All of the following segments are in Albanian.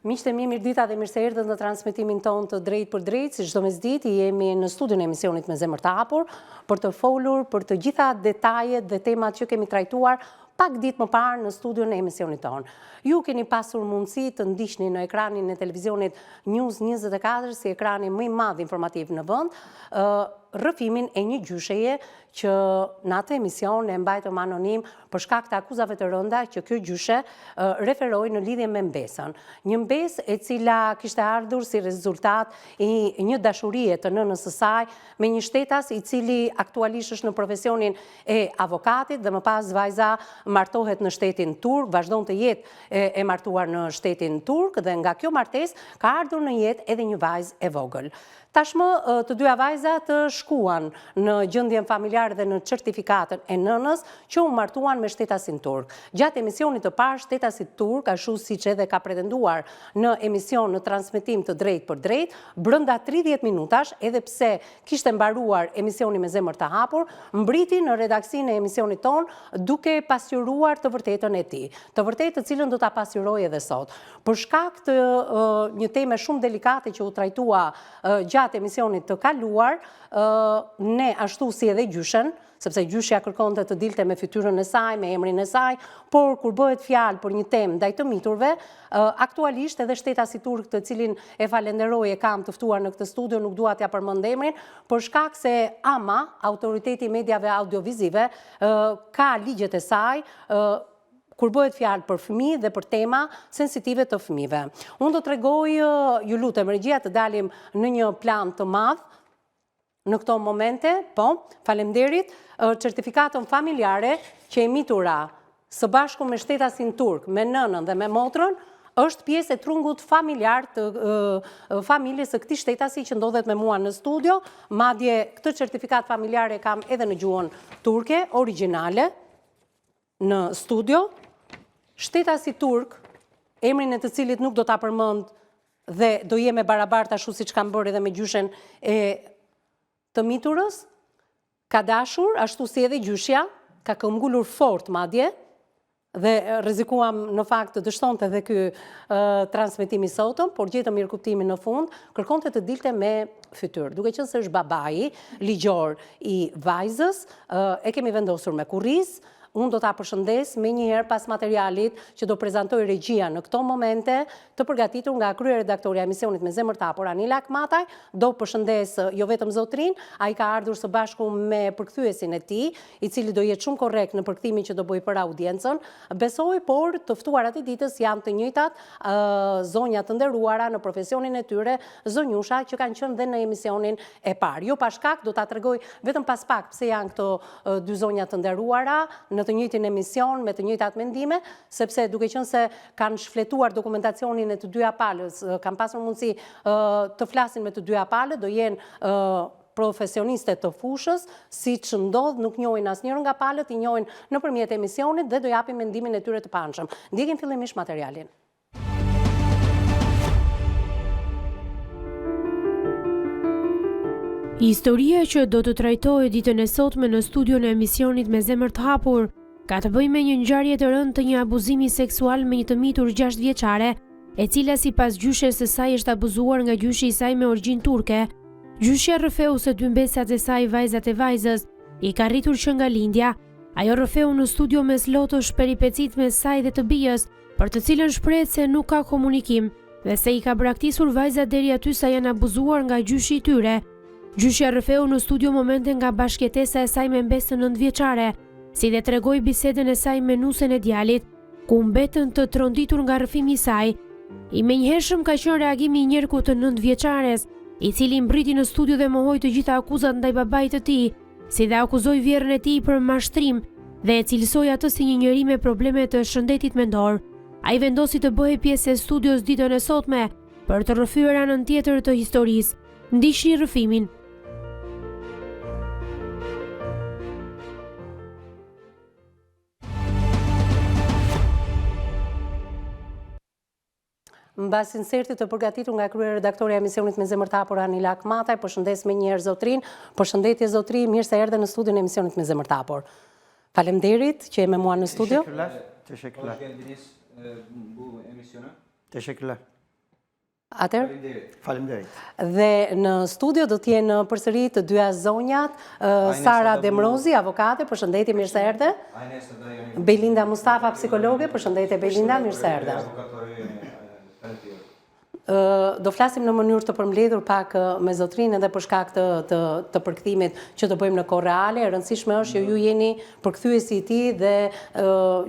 Miqtë e mi, mirëdita dhe mirë se erdhët në transmitimin tonë të drejt për drejt, si çdo mesditë jemi në studion e emisionit Me Zemër të Hapur për të folur për të gjitha detajet dhe temat që kemi trajtuar pak ditë më parë në studion e emisionit tonë. Ju keni pasur mundësi të ndiqni në ekranin e televizionit News 24 si ekrani më i madh informativ në vend, rrëfimin e një gjysheje që në atë emision e mbajtëm anonim për shkak të akuzave të rënda që kjo gjyshe referoi në lidhje me mbesën. Një mbesë e cila kishte ardhur si rezultat i një dashurie të nënës së saj me një shtetas i cili aktualisht është në profesionin e avokatit dhe më pas vajza martohet në shtetin turk, vazhdon të jetë e martuar në shtetin turk dhe nga kjo martesë ka ardhur në jetë edhe një vajzë e vogël. Tashmë të dyja vajzat shkuan në gjendjen familjare dhe në certifikatën e nënës që u martuan me shtetasin turk. Gjatë emisionit të parë, shtetasi turk, ashtu siç edhe ka pretenduar në emision në transmetim të drejt për drejt, brenda 30 minutash, edhe pse kishte mbaruar emisioni Me Zemër të Hapur, mbriti në redaksinë e emisionit ton duke pasqyruar të vërtetën e tij. Të vërtetë të cilën do ta pasqyroj edhe sot. Për shkak të një teme shumë delikate që u trajtua gjatë emisionit të kaluar, ne ashtu si edhe gjyshen, sepse gjyshja kërkonte të dilte me fytyrën e saj, me emrin e saj, por kur bëhet fjalë për një temë ndaj të miturve, aktualisht edhe shtetasi turk të cilin e falenderoj e kam të ftuar në këtë studio, nuk dua t'ja përmend emrin, për shkak se AMA, Autoriteti i Mediave Audiovizive, ka ligjet e saj, kur bëhet fjalë për fëmijë dhe për tema sensitive të fëmijëve. Unë do t'rregoj, ju lutem regjia, të dalim në një plan të madh në këto momente, po, faleminderit, certifikatën familjare që emitura së bashku me shtetasin turk, me nënën dhe me motrën, është pjesë e trungut familjar të familjes së këtij shtetasi që ndodhet me mua në studio, madje këtë certifikat familjare kam edhe në gjuhën turke, origjinale, në studio. Shtetasi turk, emrin e të cilit nuk do ta përmend dhe do jeme barabartë ashtu siç kam bërë edhe me gjyshen e të miturës, ka dashur, ashtu si edhe gjyshja, ka këmbgulur fort madje, dhe rrezikuam në fakt të dështonte edhe ky transmetimi sotëm, por gjetëm mirëkuptimin në fund, kërkonte të dilte me fytyrë. Duke qenë se është babai ligjor i vajzës, e kemi vendosur me kurriz. Unë do ta përshëndes me njëherë pas materialit që do prezantoj regjia në këto momente, të përgatitur nga kryeredaktoria e emisionit Me Zemër të Hapur Anila Akmataj, do përshëndes jo vetëm zotrin, ai ka ardhur së bashku me përkthyesin e tij, i cili do jetë shumë korrekt në përkthimin që do bëj për audiencën. Besoj, por të ftuarat e ditës janë të njëjtat, zonja të nderuara në profesionin e tyre, zonjusha që kanë qenë dhe në emisionin e parë. Jo pa shkak, do ta tregoj vetëm pas pak pse janë këto dy zonja të nderuara në të njëjtin emision, me të njëjtat mendime, sepse duke qenë se kanë shfletuar dokumentacionin e të dyja palës, kanë pasur mundësi të flasin me të dyja palët, do jenë profesioniste të fushës, siç ndodh, nuk njohin asnjërin nga palët, i njohin nëpërmjet emisionit dhe do japin mendimin e tyre të panshëm. Ndjekim fillimisht materialin. Historia që do të trajtohet ditën e sotme në studion e emisionit Me Zemër të Hapur ka të bëjë me një ngjarje të rëndë të një abuzimi seksual me një të mitur 6 vjeçare, e cila sipas gjyshes së saj është abuzuar nga gjyshi i saj me origjinë turke. Gjyshja rrëfeu se dy mbesat e saj, vajzat e vajzës, i ka rritur që nga lindja. Ajo rrëfeu në studio mes lotësh peripecit me saj dhe të bijës, për të cilën shprehet se nuk ka komunikim dhe se i ka braktisur vajzat deri aty sa janë abuzuar nga gjyshi i tyre. Gjyshja rrëfeu në studio momente nga bashkëjetesa e saj me mbesën 9 vjeçare, si dhe tregoi bisedën e saj me nusen e djalit, ku mbetën të tronditur nga rrëfimi i saj. I menjëhershëm ka qenë reagimi i njerëkut të 9 vjeçares, i cili mbriti në studio dhe mohoi të gjitha akuzat ndaj babait të tij, si dhe akuzoi vjerrën e tij për mashtrim dhe e cilësoi atë si një njeri me probleme të shëndetit mendor. Ai vendosi të bëhej pjesë e studios ditën e sotme për të rrëfyer anën tjetër të historisë. Ndiqni rrëfimin. Mbas insertit të përgatitur nga kryeredaktoria e emisionit Me Zemër të Hapur Anila Akmataj, përshëndes me njëherë zotrin, përshëndetje zotri, mirë se erdhe në studion e emisionit Me Zemër të Hapur. Faleminderit që je me mua në studio. Teşekkürler. Hoş geldiniz bu emisyona. Teşekkürler. Faleminderit. Dhe në studio do t'jenë përsëri të dyja zonjat, Sara Demrozi, avokate, përshëndetje, mirë se erdhe. Belinda Mustafa, psikologe, përshëndetje Belinda, mirë se erdhe. Do flasim në mënyrë të përmbledhur pak me zotrinë edhe për shkak të përkthimit që do bëjmë në kohë reale. E rëndësishme është që ju jeni përkthyesi i tij dhe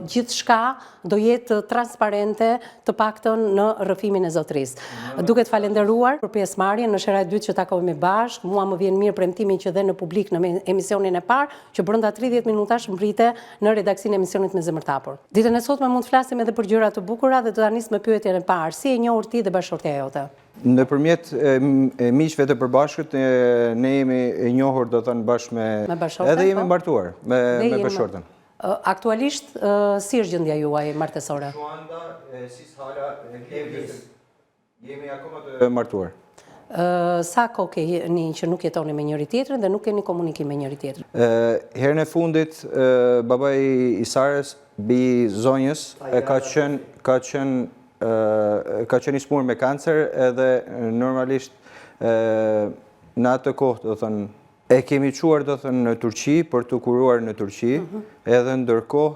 gjithçka do jetë transparente, të paktën në rrëfimin e zotrisë. Duket falenderuar për pjesëmarrjen në shera e dytë që takohemi bashkë. Mua më vjen mirë premtimi që dhe në publik në emisionin e parë, që brenda 30 minutash mbrite në redaksinë e emisionit Me Zemër Tapur. Ditën e sotme mund të flasim edhe për gjëra të bukura dhe do ta nis me pyetjen e parë. Si e njohur ti dhe bashkëshortja jote? Nëpërmjet miqve të përbashkët, ne jemi e njohur, do të thënë, bashkë me edhe jemi martuar me bashkëshortën. Aktualisht, si është gjendja juaj martesore? Shuanda, sis hala, jemi akoma të martuar. Sa kohë keni që nuk jetoni me njëri tjetrin dhe nuk keni komunikim me njëri tjetrin? Herën e fundit, babai i Sarës, bi zonjës, ka qenë i smur me kancer edhe normalisht në atë kohë, do thënë, e kemi quar, do thënë, në Turqi për të kuruar në Turqi, edhe ndërkohë,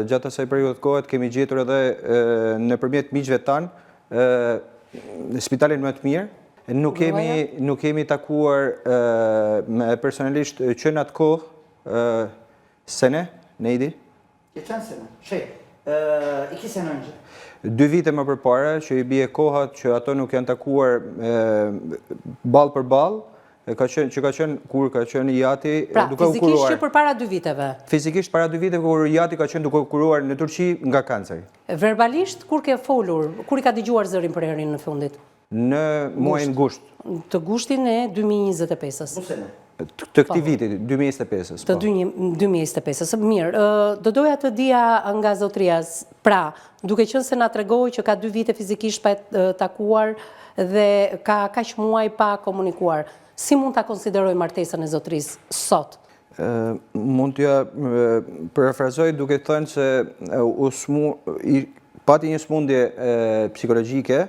gjatë asaj periudhë kohët, kemi gjetur edhe nëpërmjet miqve tanë spitalin më të mirë. Nuk kemi takuar personalisht që në atë kohë, sene, Nejdi? Geçen sene, 2 sene önce. 2 vite më përpara, që i bie kohat që ato nuk janë takuar ball për ball, që ka qenë kur ka qenë Jati duke u kuruar. Pra, fizikisht që përpara 2 viteve? Fizikisht para 2 viteve kur Jati ka qenë duke u kuruar në Turqi nga kanceri. Verbalisht, kur ke folur, kur i ka dëgjuar zërin për herën në fundit? Në muajin gusht. Të gushtin e 2025-ës. Bu sene. Të këtij viti, 2025-ës. Të 2025-ës. Mirë, do doja të dija nga zotria, pra, duke qenë se na tregoi që ka 2 vite fizikisht pa takuar dhe ka kaq muaj pa komunikuar, si mund ta konsideroj martesën e zotrisë sot? Mund t'ja parafrazoj duke thënë se pati një smundje psikologjike,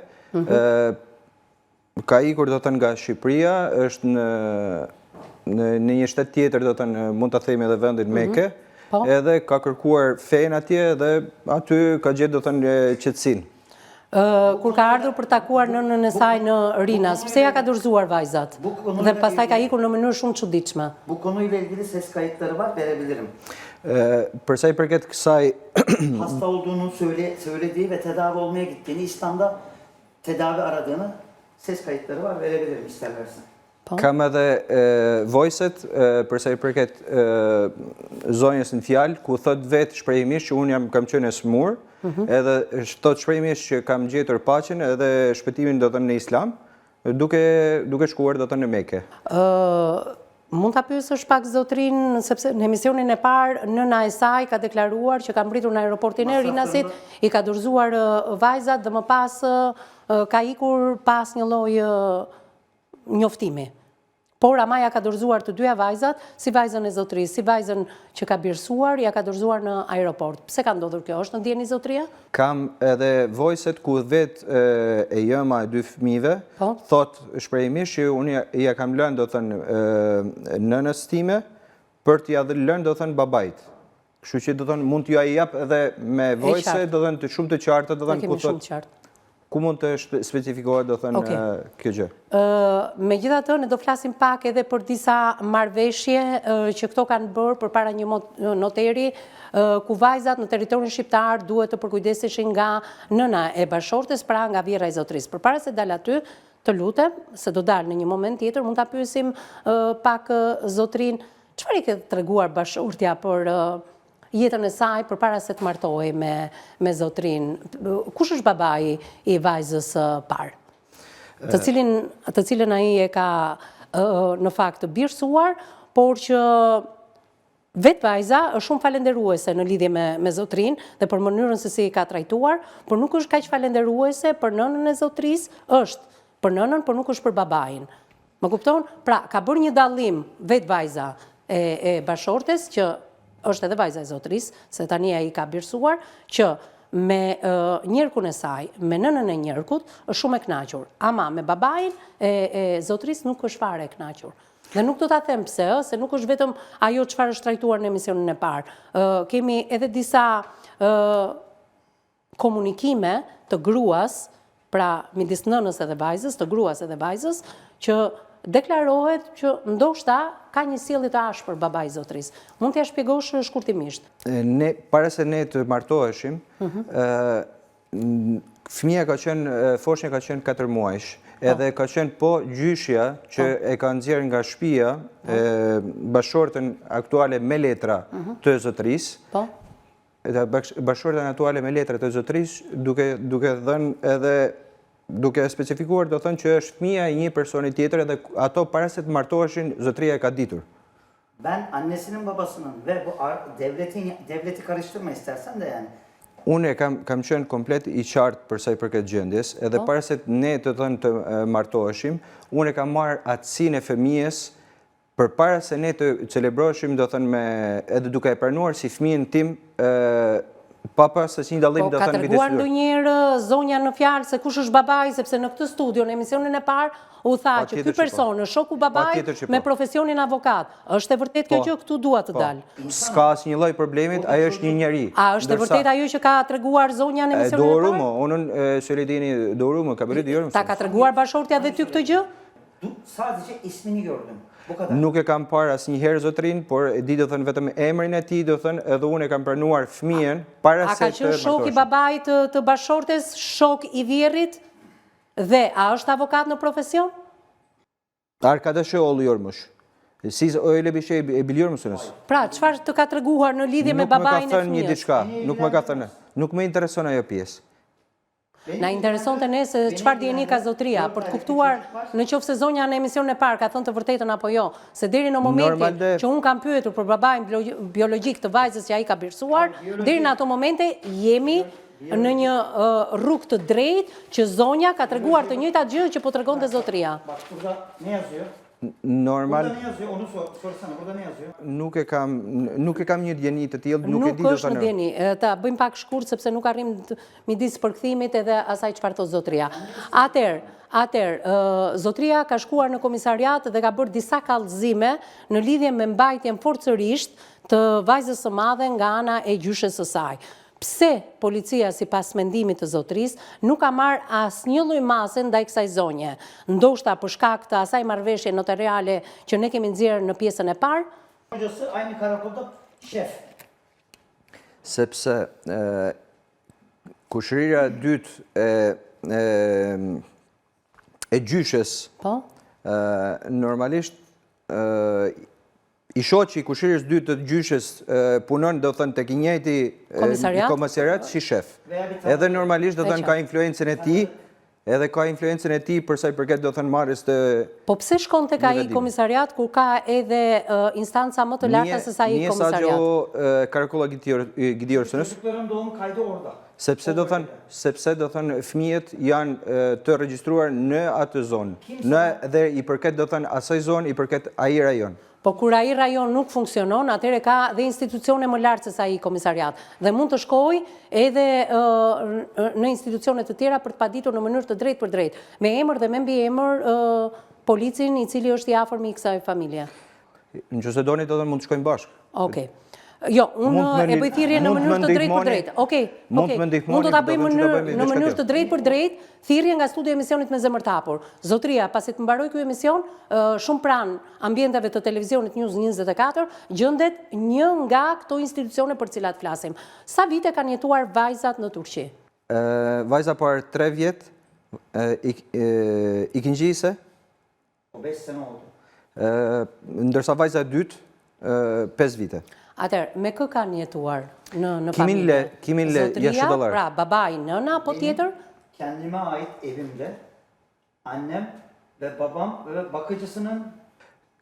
ka ikur, do thënë, nga Shqipëria, është në një shtet tjetër, do thënë, mund ta themi edhe vendin Mekë, edhe ka kërkuar fen atje dhe aty ka gjetë, do thënë, qetësinë. Kur ka ardhur për takuar nënën e saj në Rinas, pse ja ka dorëzuar vajzat? Dhe pastaj ka ikur në mënyrë shumë çuditshme. Bu konuyla ilgili ses kayıtları var, verebilirim. Për sa i përket kësaj Hasta olduğunu söylediği ve tedavi olmaya gittiğini, İstanbul'da tedavi aradığını ses kayıtları var, verebilirim isterlerse. Kam edhe voice-et për sa i përket zonjës në fjalë, ku thot vetë shprehimisht që unë kam qenë e smur, edhe thot shprehimisht që kam gjetur paqen edhe shpëtimin, do thënë, në Islam, duke shkuar, do thënë, në Mekë. Mund ta pyesësh pak zotrin, sepse në emisionin e parë nëna e saj ka deklaruar që ka mbritur në aeroportin e Rinasit, i ka dorëzuar vajzat dhe më pas ka ikur pas një lloj njoftimi. Por Amaja ka dorëzuar të dyja vajzat, si vajzën e zotrisë, si vajzën që ka birësuar, ja ka dorëzuar në aeroport. Pse ka ndodhur kjo? Është në ndjeni zotria? Kam edhe voice-et ku vetë e jëma e 2 fëmijëve, thot shprehimisht që unë ja kam lënë, do thënë, nënës time për t'ja lënë, do thënë, babait. Kështu që, do thënë, mund t'ju ai jap edhe me voice, do thënë, të shumë të qartë, do thënë, ku thot. Ku mund të specifikohet, do thënë, kjo gjë? Megjithatë, ne do flasim pak edhe për disa marrëveshje që këto kanë bërë përpara një noteri, ku vajzat në territorin shqiptar duhet të përkujdeseshin nga nëna e bashkëshortes, pra nga vjera e zotrisë. Përpara se dal aty, të lutem, se do dalë në një moment tjetër, mund ta pyesim pak zotrin, çfarë i ke treguar bashkëshortja për jetën e saj përpara se të martohej me zotrin? Kush është babai i vajzës parë? Të cilën ai e ka në fakt birësuar, por që vetë vajza është shumë falenderuese në lidhje me zotrin dhe për mënyrën se si i ka trajtuar, por nuk është kaq falenderuese për nënën e zotrisë, është për nënën, por nuk është për babain. Më kupton? Pra, ka bërë një dallim vetë vajza e bashkëshortes, që është edhe vajza e zotrisë, se tani ai ka birësuar, që me njerkun e saj, me nënën e njerkut, është shumë e kënaqur. Ama me babain e zotris nuk është fare e kënaqur. Dhe nuk do ta them pse, se nuk është vetëm ajo çfarë është trajtuar në emisionin e parë. Kemi edhe disa komunikime të gruas, pra midis nënës edhe vajzës, të gruas edhe vajzës, që deklarohet që ndoshta ka një sjellje të ashpër babai zotris. Mund t'ja shpjegosh shkurtimisht? Para se ne të martoheshim, foshnja ka qenë 4 muajsh, edhe ka qenë po gjyshja që e ka nxjerrë nga shtëpia bashortën aktuale me letra të zotris. Bashortën aktuale me letra të zotris, duke dhënë edhe duke specifikuar do thënë që është fëmia e një personi tjetër edhe ato para se të martoheshin zotria e ka ditur. Ben annesinin babasının ve bu devleti karıştırma istersen de yani. Unë kam qenë komplet i qartë për sa i përket gjendjes, edhe para se ne të thënë të martoheshim, unë kam marrë atësinë e fëmijës përpara se ne të celebroheshim, do thënë edhe duke e pranuar si fëmijën tim, papa se si një dallim do thënë midis. Ka treguar ndonjëherë zonja në fjalë se kush është babai, sepse në këtë studio në emisionin e parë u tha që ky person është shoku babait me profesionin avokat. Është e vërtetë kjo gjë, këtu dua të dal. S'ka asnjë lloj problemit, ajo është një njeri. A është e vërtetë ajo që ka treguar zonja në emisionin e parë? Dorumo, unun Söyledini Dorumo, ka bërë diyorum. Ta ka treguar bashortja dhe ty këtë gjë? Sadece ismini gördüm. Nuk e kam parë asnjëherë zotrin, por e di do thënë vetëm emrin e tij, do thënë edhe unë e kam pranuar fëmijën para se të martoheshim. A ka qenë shok i babait të bashortes, shok i vjerrit dhe a është avokat në profesion? Arkadaşı oluyormuş. Siz öyle bir şey biliyor musunuz? Pra, çfarë të ka treguar në lidhje me babain e Nuk më ka thënë një fëmijës? diçka, nuk më ka thënë. Nuk më intereson ajo pjesë. Na intereson të ne se çfarë dieni ka zotria, për të kuptuar në qoftë se zonja në emisionin e parë ka thënë të vërtetën apo jo, se deri në momentin që unë kam pyetur për babain biologjik të vajzës që ai ka birsuar, deri në ato momente jemi në një rrugë të drejtë që zonja ka treguar të njëjtat gjë që po tregonte zotria. Normal. Burada ne yazıyor? Onu sorsana. Burada ne yazıyor? Nuk e kam një djeni të tillë, nuk e di Nuk do është në djeni. Ta bëjmë pak shkurt sepse nuk arrim midis përkthimit edhe asaj çfarë thot zotria. Atëherë, zotria ka shkuar në komisariat dhe ka bërë disa kallëzime në lidhje me mbajtjen forcërisht të vajzës së madhe nga ana e gjyshes së saj. Pse policia, sipas mendimit të zotris, nuk ka marrë asnjë lloj mase ndaj kësaj zonje? Ndoshta për shkak të asaj marrëveshje notariale që ne kemi nxjerrë në pjesën e parë? Hocası aynı karakolda şef. Sepse kushërira e dytë e gjyshes, normalisht i shoqi kushërës dytë të gjyshes punon do thënë tek i njëjti komisariat si shef. Edhe normalisht do thënë ka influencën e tij, edhe ka influencën e tij për sa i përket do thënë marrjes të. Po pse shkon tek ai komisariat kur ka edhe instanca më të larta se sa ai komisariat? Niye sadece karakola gidiyorsunuz? Çocukların doğum kaydı orada. Sepse do thënë fëmijët janë të regjistruar në atë zonë. Dhe i përket do thënë asaj zonë, i përket ai rajon. Po kur ai rajon nuk funksionon, atëherë ka dhe institucione më lartë se sa ai komisariat. Dhe mund të shkojë edhe në institucione të tjera për të paditur në mënyrë të drejtë për drejtë, me emër dhe me mbiemër policin i cili është i afërm i kësaj familje. Nëse doni do të mund të shkojmë bashkë. Okej. Jo, unë e bëj thirrje në mënyrë të drejtë për drejtë. Okej. Mund të ta bëjmë në mënyrë të drejtë për drejtë, thirrje nga studio emisionit Me Zemër të Hapur. Zotria, pasi të mbaroj ky emision, shumë pranë ambienteve të televizionit News 24, gjendet një nga këto institucione për cilat flasim. Sa vite kanë jetuar vajzat në Turqi? Vajza parë 3 vjet, ikinjise. 5 sene oldu. Ndërsa vajza e dytë 5 vite. Atëherë, me kë kanë jetuar në familje? Kiminle yaşadılar. Pra, babai, nëna, apo tjetër? Kendime ait evimde annem ve babam ve bakıcısının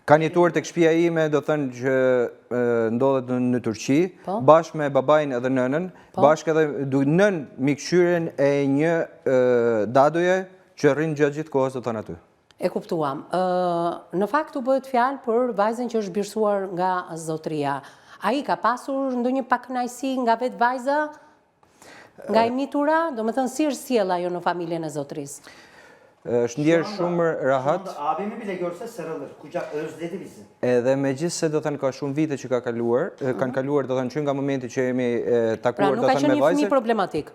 kanë jetuar tek shtëpia ime, do thënë që ndodhet në Turqi, bashkë me babain edhe nënën, bashkë edhe nën mikëshyren e një dadoje që rrin gjatë gjithë kohës do thënë aty. E kuptuam. Në fakt u bëhet fjalë për vajzën që është birsuar nga zotria. Ai ka pasur ndonjë pakënaqësi nga vetë vajza? Nga e mitura, do me thënë si është sjell ajo në familjen e zotrisë? Është ndjerë shumë rahat. Abimi bile görse sarılır. Kucak özledi bizi. Edhe megjithëse do thënë ka shumë vite që kanë kaluar do thënë që nga momenti që jemi Pra takuar nuk do ka thënë qenë me një fëmijë vajzën. problematik.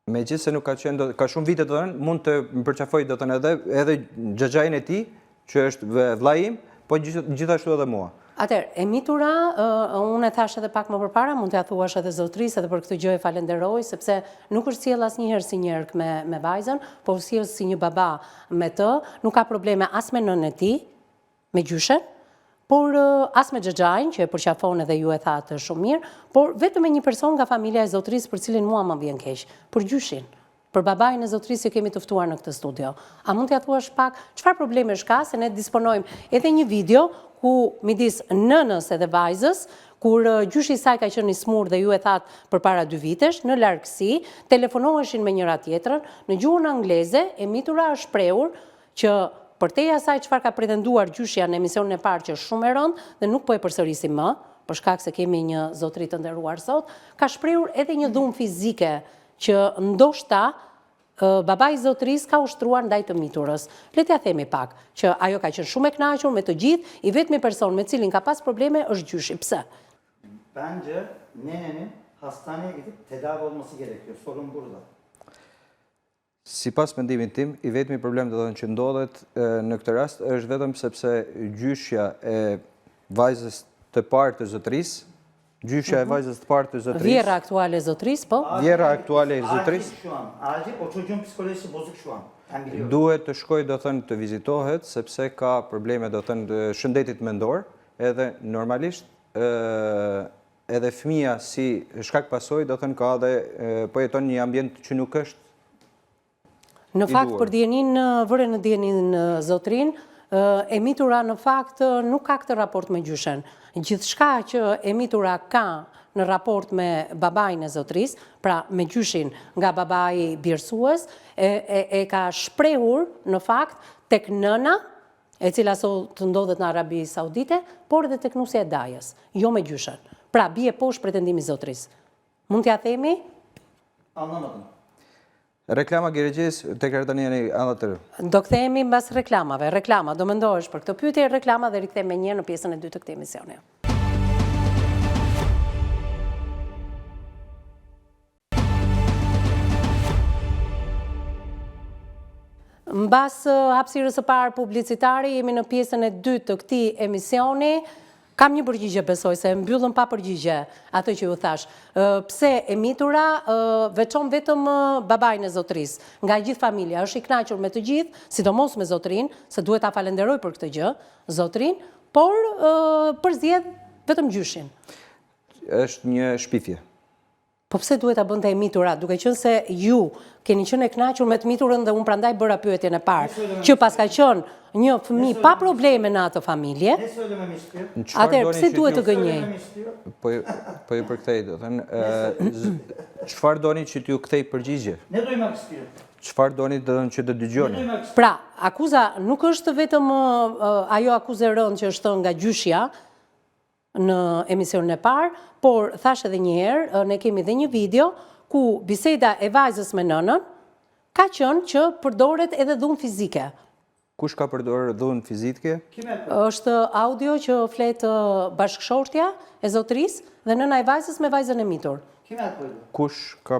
Megjithëse nuk ka qenë ka shumë vite do thënë mund të më përqafoj do thënë edhe xhaxhain e tij që është vllai im, po gjithashtu edhe mua. Atëherë, e mitura, unë e thash edhe pak më përpara, mund t'ja thuash edhe zotrisë, edhe për këtë gjë e falenderoj, sepse nuk është sjell asnjëherë si njerëk me vajzën, por sjell si një baba me të, nuk ka probleme as me nënën e tij, me gjyshen, por as me xhaxhain, që e përqafon edhe ju e thatë shumë mirë, por vetëm me një person nga familja e zotrisë për cilin mua më vjen keq, për gjyshin. Për babajin e zotrisë që kemi të ftuar në këtë studio. A mund t'ja thuash pak çfarë problemesh ka, se ne disponojmë edhe një video ku midis nënës edhe vajzës, kur gjyshi i saj ka qenë i smur dhe ju e thatë përpara 2 vitesh, në largësi, telefonoheshin me njëra tjetrën, në gjuhën angleze, e mitura është shprehur që përtej asaj çfarë ka pretenduar gjyshja në emisionin e parë që është shumë e rëndë dhe nuk po e përsërisim më, për shkak se kemi një zotëri të nderuar sot, ka shprehur edhe një dhunë fizike që ndoshta babai i zotërisë ka ushtruar ndaj të miturës. Le t'ja themi pak, që ajo ka qenë shumë e kënaqur me të gjithë, i vetmi person me cilin ka pas probleme është gjyshi. Pse? Bence nenenin hastaneye gidip tedavi olması gerekiyor. Sorun burada. Sipas mendimit tim, i vetmi problem do të thënë që ndodhet në këtë rast është vetëm sepse gjyshja e vajzës të parë të zotërisë, gjyshja e vajzës të parë të zotërisë. Vjera aktuale e zotërisë, po? Vjera aktuale e zotërisë. Acil şu an. Acil o çocuğun psikolojisi bozuk şu an. Ben biliyorum. Duhet të shkoj do thënë të vizitohet sepse ka probleme do thënë të shëndetit mendor, edhe normalisht edhe fëmia si shkak pasojë do thënë ka edhe po jeton një ambient që nuk është Në fakt, për dijenin, vëre në dijenin zotrin, e mitura në fakt nuk ka këtë raport me gjyshen. Gjithçka që e mitura ka në raport me babajin e zotris, pra me gjyshin nga babai birësues, e ka shprehur në fakt tek nëna, e cila sot të ndodhet në Arabi Saudite, por edhe tek nusja e dajës, jo me gjyshen. Pra, bie poshtë pretendimi zotris. Mund t'ja themi? Anlamadım. Reklama Geregjis tek Ardaniani anë të. Do kthehemi mbas reklamave. Reklama, do mendohesh për këtë pyetje, reklama dhe rikthehemi me njëherë në pjesën e dytë të këtij emisioni. Mbas hapësirës së parë publicitare, jemi në pjesën e dytë të këtij emisioni. Kam një përgjigje, besoj, se mbyllëm pa përgjigje atë që ju thash. Pse e mitura veçon vetëm babajin e zotërisë, nga gjithë familja, është i kënaqur me të gjithë, sidomos me zotrin, se duhet ta falenderoj për këtë gjë, zotrin, por përzgjedh vetëm gjyshin. Është një shpifje. Po pse duhet ta bënte e mitura, duke qenë se ju keni qenë e kënaqur me të miturën dhe unë prandaj bëra pyetjen e parë, që pas ka qenë një fëmijë pa probleme në atë familje. Ne söylememi istiyor? Atëherë pse duhet të gënjej? Söylememi istiyor? Po ju përkthej, do thënë, çfarë doni që t'ju kthej përgjigje? Ne duymak istiyor? Çfarë doni do thënë që të dëgjoni? Ne duymak istiyor? Pra, akuza nuk është vetëm ajo akuzë e rëndë që është nga gjyshja në emisionin e parë, por thash edhe një herë, ne kemi edhe një video ku biseda e vajzës me nënën ka qenë që përdoret edhe dhunë fizike. Kush ka përdorur dhunë fizike? Është audio që flet bashkëshortja e zotërisë dhe nëna e vajzës me vajzën e mitur. Kim el koydu? Kush ka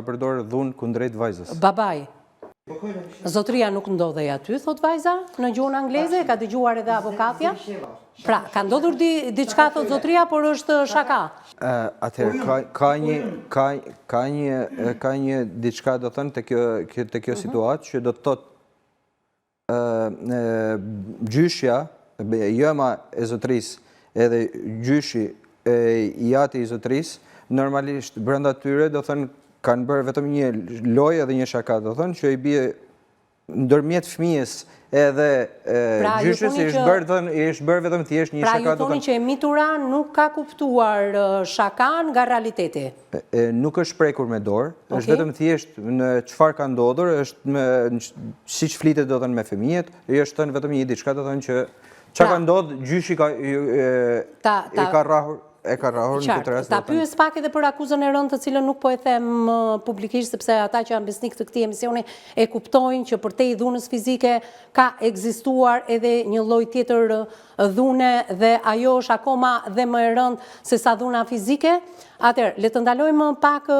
përdorur dhunë kundrejt vajzës? Babai. Yok öyle bir şey. Zotëria nuk ndodhej aty, thot vajza, në gjuhën angleze, ka dëgjuar edhe avokatja. Bir şey var. Pra, ka ndodhur diçka, thot zotëria, por është shaka. Atëherë ka një diçka do thënë te kjo situatë që do të thotë gjyshja, jëma e zotërisë edhe gjyshi i ati i zotërisë, normalisht brenda tyre do thënë kanë bërë vetëm një lojë edhe një shaka, do thënë që i bie ndërmjet fëmijës edhe gjyshës i është bërë vetëm thjesht një pra, shaka. Pra ju thoni që e mitura nuk ka kuptuar shakan nga realiteti? Nuk është prekur me dorë, është vetëm thjesht në çfarë ka ndodhur, është siç flitet do thënë me fëmijët, është thënë vetëm një diçka do thënë që çka ka ndodhur, gjyshi i ka rrahur e ka rrahur në këtë rast. Ta pyes pak edhe për akuzën e rëndë, të cilën nuk po e them publikisht, sepse ata që janë besnik të këtij emisioni e kuptojnë që përtej dhunës fizike ka ekzistuar edhe një lloj tjetër dhune dhe ajo është akoma dhe më e rëndë se sa dhuna fizike. Atëherë, le të ndalojmë pak,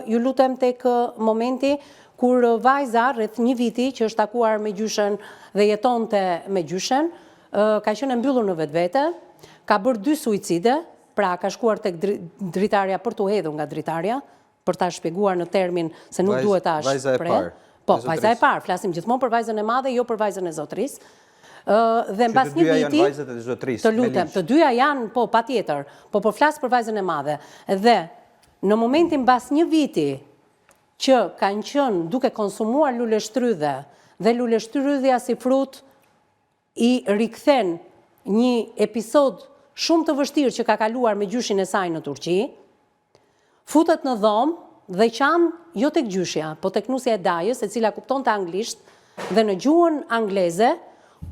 ju lutem, tek momenti kur vajza rreth 1 viti që është takuar me gjyshen dhe jetonte me gjyshen, ka qenë e mbyllur në vetvete, ka bërë 2 suicide, pra ka shkuar tek dritarja për t'u hedhur nga dritarja, për ta shpjeguar në termin se nuk duhet ta shpreh. Vajza e parë. Po, vajza e parë, flasim gjithmonë për vajzën e madhe, jo për vajzën e zotrisë. Dhe mbas 1 viti, të dyja janë vajzat e zotrisë. të lutem, të dyja janë, po, patjetër, po flas për vajzën e madhe. Dhe në momentin mbas 1 viti që kanë qenë duke konsumuar lule shtrydhe dhe lule shtrydhja si frut i rikthen një episod shumë të vështirë që ka kaluar me gjyshin e saj në Turqi, futet në dhomë dhe qanë jo tek gjyshja, po tek nusja e dajës, e cila kuptonte anglisht dhe në gjuhën angleze,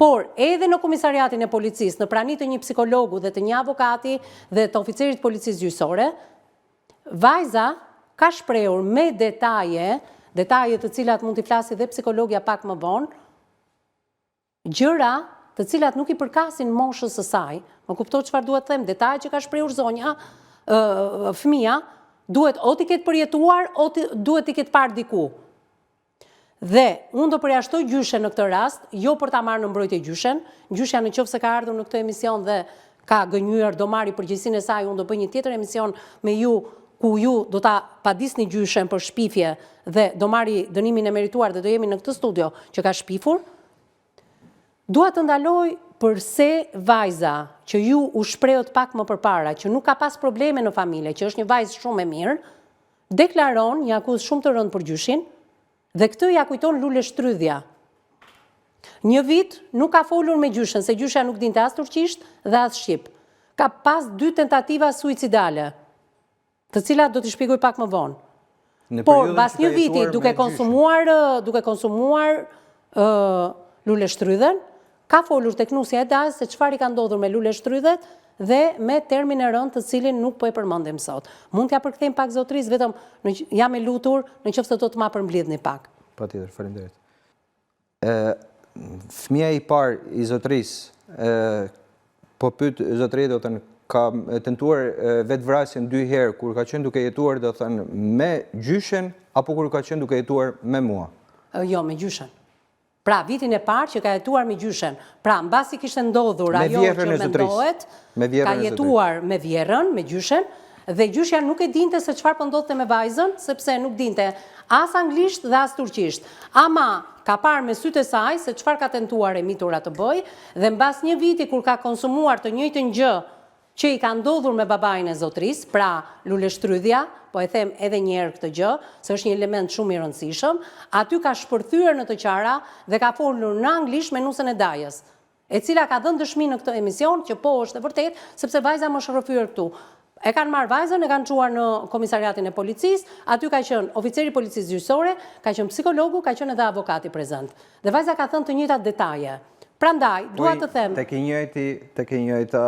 por edhe në komisariatin e policisë, në prani të një psikologu dhe të një avokati dhe të oficerit policisë gjyqësore, vajza ka shprehur me detaje të cilat mund t'i flasi dhe psikologja pak më vonë, gjëra të cilat nuk i përkasin moshës së saj. Më kuptoj çfarë duhet të them, detajet që ka shprehur zonja, fëmia, duhet o t'i ketë përjetuar, o duhet t'i ketë parë diku. Dhe unë do përjashtoj gjyshen në këtë rast, jo për ta marrë në mbrojtje gjyshen, gjyshja nëse ka ardhur në këtë emision dhe ka gënjur, do marri përgjegjësinë e saj, unë do bëj një tjetër emision me ju, ku ju do ta padisni gjyshen për shpifje dhe do marri dënimin e merituar dhe do jemi në këtë studio që ka shpifur. Dua të ndaloj përse vajza që ju u shprehët pak më përpara, që nuk ka pas probleme në familje, që është një vajzë shumë e mirë, deklaron një akuzë shumë të rëndë për gjyshin, dhe këtë ja kujton lule shtrydhja. 1 vit nuk ka folur me gjyshen, se gjyshja nuk dinte as turqisht dhe as shqip. Ka pas 2 tentativa suicidale, të cilat do t'i shpjegoj pak më vonë. Por pas 1 viti duke konsumuar lule shtrydhen, ka folur tek nusja e dajës se çfarë i ka ndodhur me lule shtrydhet dhe me termin e rëndë të cilin nuk po e përmendim sot. Mund t'ja përkthejmë pak zotrisë, vetëm jam e lutur nëse do të ma përmbledhni pak. Patjetër, faleminderit. Fëmia i parë i zotrisë po pyet zotëria, do të thënë, ka tentuar vetvrasjen 2 herë kur ka qenë duke jetuar, do të thënë, me gjyshen apo kur ka qenë duke jetuar me mua? Jo, me gjyshen. Pra, vitin e parë që ka jetuar me gjyshen. Pra, mbasi kishte ndodhur ajo që mendohet, ka jetuar me vjerën, me gjyshen, dhe gjyshja nuk e dinte se çfarë po ndodhte me vajzën, sepse nuk dinte as anglisht dhe as turqisht. Ama ka parë me sytë e saj se çfarë ka tentuar e mitura të bëj, dhe mbas 1 viti kur ka konsumuar të njëjtën gjë që i ka ndodhur me babain e zotrisë, pra lule shtrydhja, po e them edhe një herë këtë gjë, se është një element shumë i rëndësishëm, aty ka shpërthyer në të qara dhe ka folur në anglisht me nusën e dajës, e cila ka dhënë dëshmi në këtë emision që po është e vërtet, sepse vajza më shërofyer këtu. E kanë marrë vajzën, e kanë çuar në komisariatin e policisë, aty ka qenë oficeri policisë gjyqësore, ka qenë psikologu, ka qenë edhe avokati prezant. Dhe vajza ka thënë të njëjtat detaje. Prandaj, dua të them... Tek i njëjta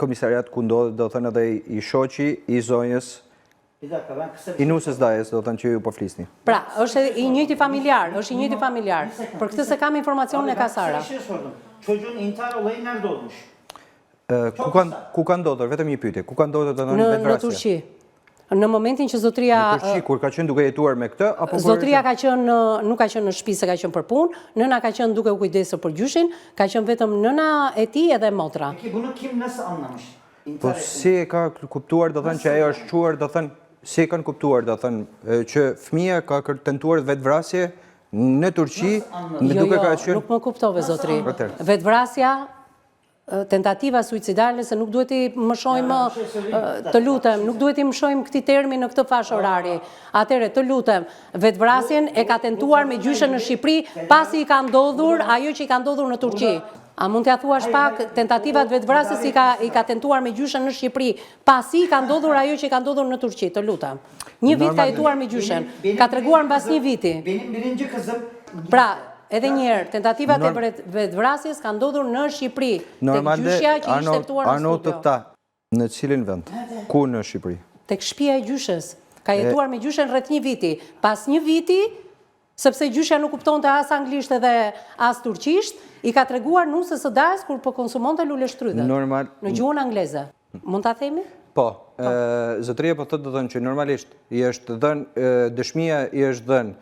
komisariat ku ndodhet, do thënë edhe i shoqi, i zonjës, i nusës dajës, do thënë që ju po flisni. Pra, është i njëjti familjar, Për këtë se kam informacionin e Kasara. Çocuğun intihar olayı nerede olmuş? Ku ka ndodhur, vetëm një pyetje, ku ka ndodhur të thënë vetvrasja? Në Turqi. Në momentin që zotria... Në Turqi, kur ka qenë duke jetuar me këtë, apo... Zotria nuk ka qenë në shtëpi, se ka qenë për punë, nëna ka qenë duke u kujdesur për gjyshin, ka qenë vetëm nëna e tij edhe motra. Peki bunu kim nasıl anlamış? Po si e ka kuptuar, do thënë, që ajo është quar, do thënë, si e kanë kuptuar, do thënë, që fëmia ka tentuar vetvrasje në Turqi, duke ka qenë... Jo, nuk më kuptove, zotri. Vetvrasja, tentativa suicidale, se nuk duhet i mëshojmë, të lutem, nuk duhet i mëshojmë këti termi në këtë fash orari. Atere, të lutem, vetvrasjen e ka tentuar me gjyshen në Shqipëri, pasi i ka ndodhur ajo që i ka ndodhur në Turqi. A mund t'ja thuash pak, tentativat vetvrasjes i ka tentuar me gjyshen në Shqipëri, pasi i ka ndodhur ajo që i ka ndodhur në Turqi, të lutem. 1 vit ka jetuar me gjyshen, ka treguar mbas 1 viti. Pra, edhe njerë, tentativat e vetvrasjes ka ndodhur në Shqipëri, tek gjyshja që ishte ftuar në studio. Në cilin vend? Ku në Shqipëri? Tek shtëpia e gjyshes. Ka jetuar me gjyshen rreth 1 viti. Pas 1 viti, sepse gjyshja nuk kuptonte as anglisht edhe as turqisht, i ka treguar nusës së dajës kur po konsumonte lule shtrydhe. Normal. Në gjuhën angleze. Mund ta themi? Po, zotëria po thotë do thënë që normalisht i është dhënë dëshmia i është dhënë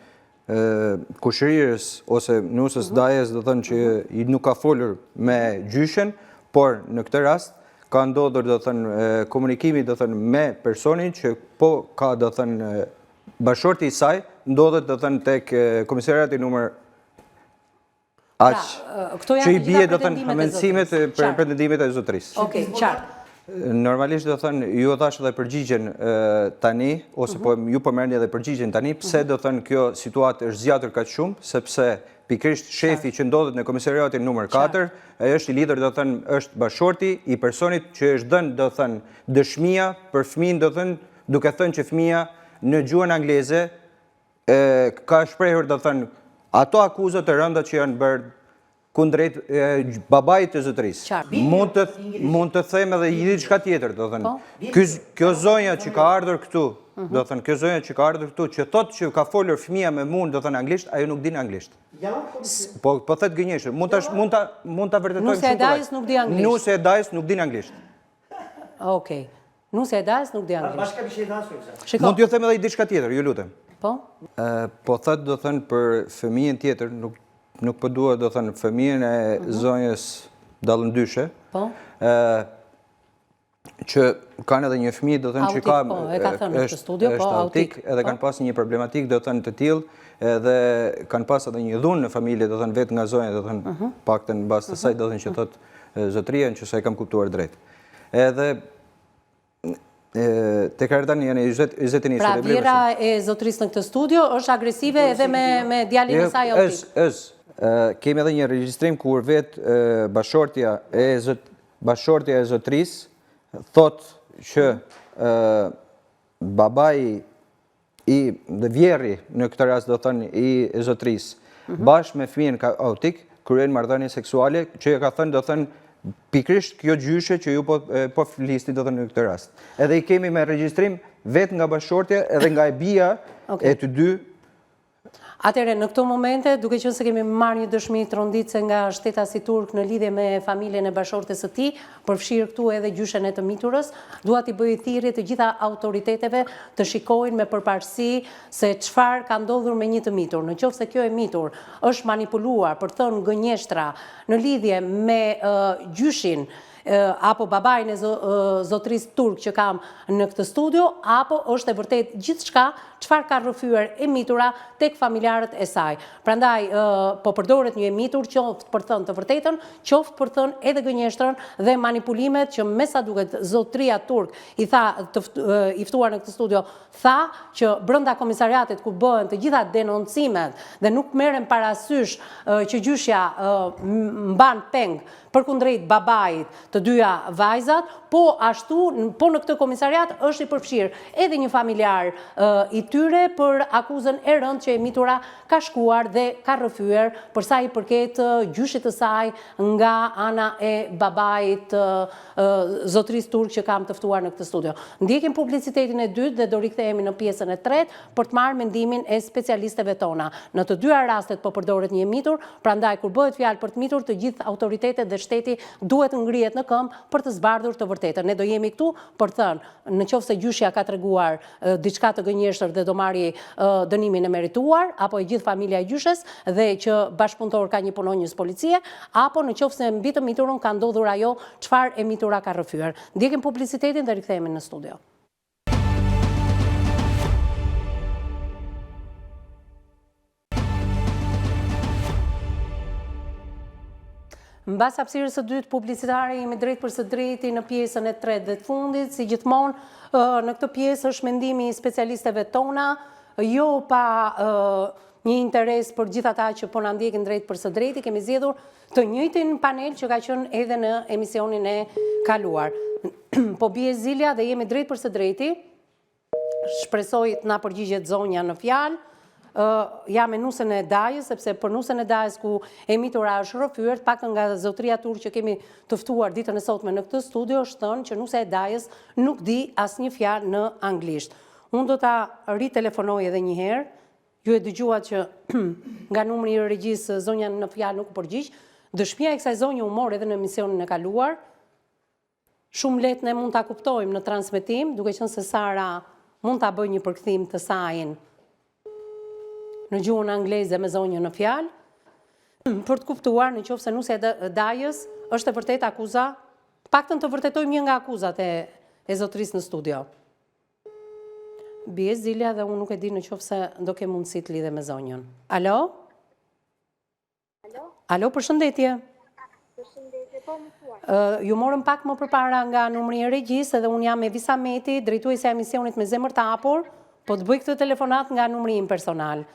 kushërirës ose nusës dajes do thënë që i nuk ka folur me gjyshen, por në këtë rast ka ndodhur do thënë komunikimi do thënë me personin që po ka do thënë bashorti i saj ndodhet do thënë tek komisariati numër aq që i bie do thënë mendimet për pretendimet e zotërisë. Okej, qartë. Normalisht do thënë ju thash edhe përgjigjen tani ose po ju po merrni edhe përgjigjen tani pse do thënë kjo situatë është zgjatur kaq shumë sepse pikërisht shefi që ndodhet në komisariatin numër 4 është i lidhur do thënë është bashorti i personit që është dhënë do thënë dëshmia për fëmijën do thënë duke thënë që fëmia në gjuhën angleze ka shprehur do thënë ato akuzat të rënda që janë bërë kundrejt babait të zotërisë. Mund të them edhe diçka tjetër, do thënë. Kjo zonja që ka ardhur këtu, do thënë, kjo zonja që ka ardhur këtu, që thotë që ka folur fëmia me mua, do thënë anglisht, ajo nuk din anglisht. Po thet gënjeshtër. Mund ta vërtetojmë Nusja e dajës nuk di anglisht. Nusja e dajës nuk din anglisht. Okej. Nusja e dajës nuk di anglisht. Bashka bir şey daha söyleyeceğim. Mund t'ju them edhe diçka tjetër, ju lutem. Po? Po thët do thënë për fëmijën tjetër, nuk po dua do thënë fëmijën e zonjës dallëndyshe. Po? Që kanë edhe një fëmijë do thënë që ka është autik edhe kanë pas një problematik do thënë të tillë edhe kanë pas edhe një dhunë në familje do thënë vetë nga zonja do thënë paktën mbas të saj do thënë që thotë zotëria që sa e kam kuptuar drejt. Edhe tek Ardani janë 21 Pra vjera e zotërisë në këtë studio është agresive edhe me djalin e saj autik. Kemi edhe një regjistrim kur vetë bashortja e zotërisë thotë që babai i vjerri në këtë rast do thënë i zotërisë bashkë me fëmijën autik kryejnë marrëdhënie seksuale që ka thënë do thënë pikrisht kjo gjyshe që ju po flisni do thënë në këtë rast. Edhe i kemi me regjistrim vetë nga bashortja edhe nga e bija e të dy. Atëherë, në këto momente, duke qenë se kemi marrë një dëshmi tronditse nga shtetasi turk në lidhje me familjen e bashortes së tij, përfshirë këtu edhe gjyshen e të miturës, dua t'i bëj thirrje të gjitha autoriteteve të shikojnë me përparësi se çfarë ka ndodhur me një të mitur. Nëse kjo e mitur është manipuluar për thënë gënjeshtra në lidhje me gjyshin apo babain e zotërisë turk që kam në këtë studio, apo është e vërtet gjithçka çfarë ka rrëfyer e mitura tek familjarët e saj. Prandaj po përdoret një e mitur qoftë për thënë të vërtetën, qoftë për thënë edhe gënjeshtrën dhe manipulimet që me sa duket zotëria turk i tha i ftuar në këtë studio tha që brenda komisariatit ku bëhen të gjitha denoncimet dhe nuk merren parasysh që gjyshja mban peng përkundrejt babait të dyja vajzat, po ashtu po në këtë komisariat është i përfshirë edhe një familjar i tyre për akuzën e rëndë që e mitura ka shkuar dhe ka rrëfyer për sa i përket gjyshit të saj nga ana e babait zotërisë turk që kam të ftuar në këtë studio. Ndjekim publicitetin e dytë dhe do rikthehemi në pjesën e tretë për të marrë mendimin e specialistëve tona. Në të dyja rastet po përdoret një mitur, prandaj kur bëhet fjalë për të mitur, të gjithë autoritetet dhe shteti duhet ngrihet në këmbë për të zbardhur të vërtetën. Ne do jemi këtu për të thënë, nëse gjyshja ka treguar diçka të gënjeshtër dhe do marrë dënimin e merituar, apo e gjithë familja e gjyshes dhe që bashkëpunëtor ka një punonjës policie, apo nëse mbi të miturën ka ndodhur ajo çfarë e mitura ka rrëfyer. Ndjekim publicitetin dhe rikthehemi në studio. Mbas hapësirës së dytë publicitare jemi drejt për së drejti në pjesën e tretë dhe të fundit, si gjithmonë në këtë pjesë është mendimi i specialistëve tona, jo pa një interes për gjithë ata që po na ndjekin drejt për së drejti, kemi zgjedhur të njëjtin panel që ka qenë edhe në emisionin e kaluar. Po bie Zilja dhe jemi drejt për së drejti. Shpresoj të na përgjigjet zonja në fjalë. jam e nusën e Dajës, sepse për nusën e Dajës ku emitora është rrëfyer, paktën nga zotëria turq që kemi të ftuar ditën e sotme në këtë studio, është thënë që nusa e Dajës nuk di asnjë fjalë në anglisht. Unë do ta ritelefonoj edhe një herë. Ju e dëgjuat që nga numri i regjisë zonja në fjalë nuk u përgjigj. Dëshmia e kësaj zonje u mor edhe në emisionin e kaluar. Shumë lehtë ne mund ta kuptojmë në transmetim, duke qenë se Sara mund ta bëjë një përkthim të sajin në gjuhën angleze me zonjën në fjalë, për të kuptuar në qoftë se nusja e Dajës është e vërtet akuza, paktën të vërtetojmë një nga akuzat e zotërisë në studio. Bie Zilja dhe unë nuk e di në qoftë se do ke mundësi të lidhe me zonjën. Alo? Alo, përshëndetje. Përshëndetje, po më thuaj. Ju morëm pak më përpara nga numri i regjisë dhe unë jam Evisa Meti, drejtuesja e emisionit Me Zemër të Hapur, po të bëj këtë telefonat nga numri im personal.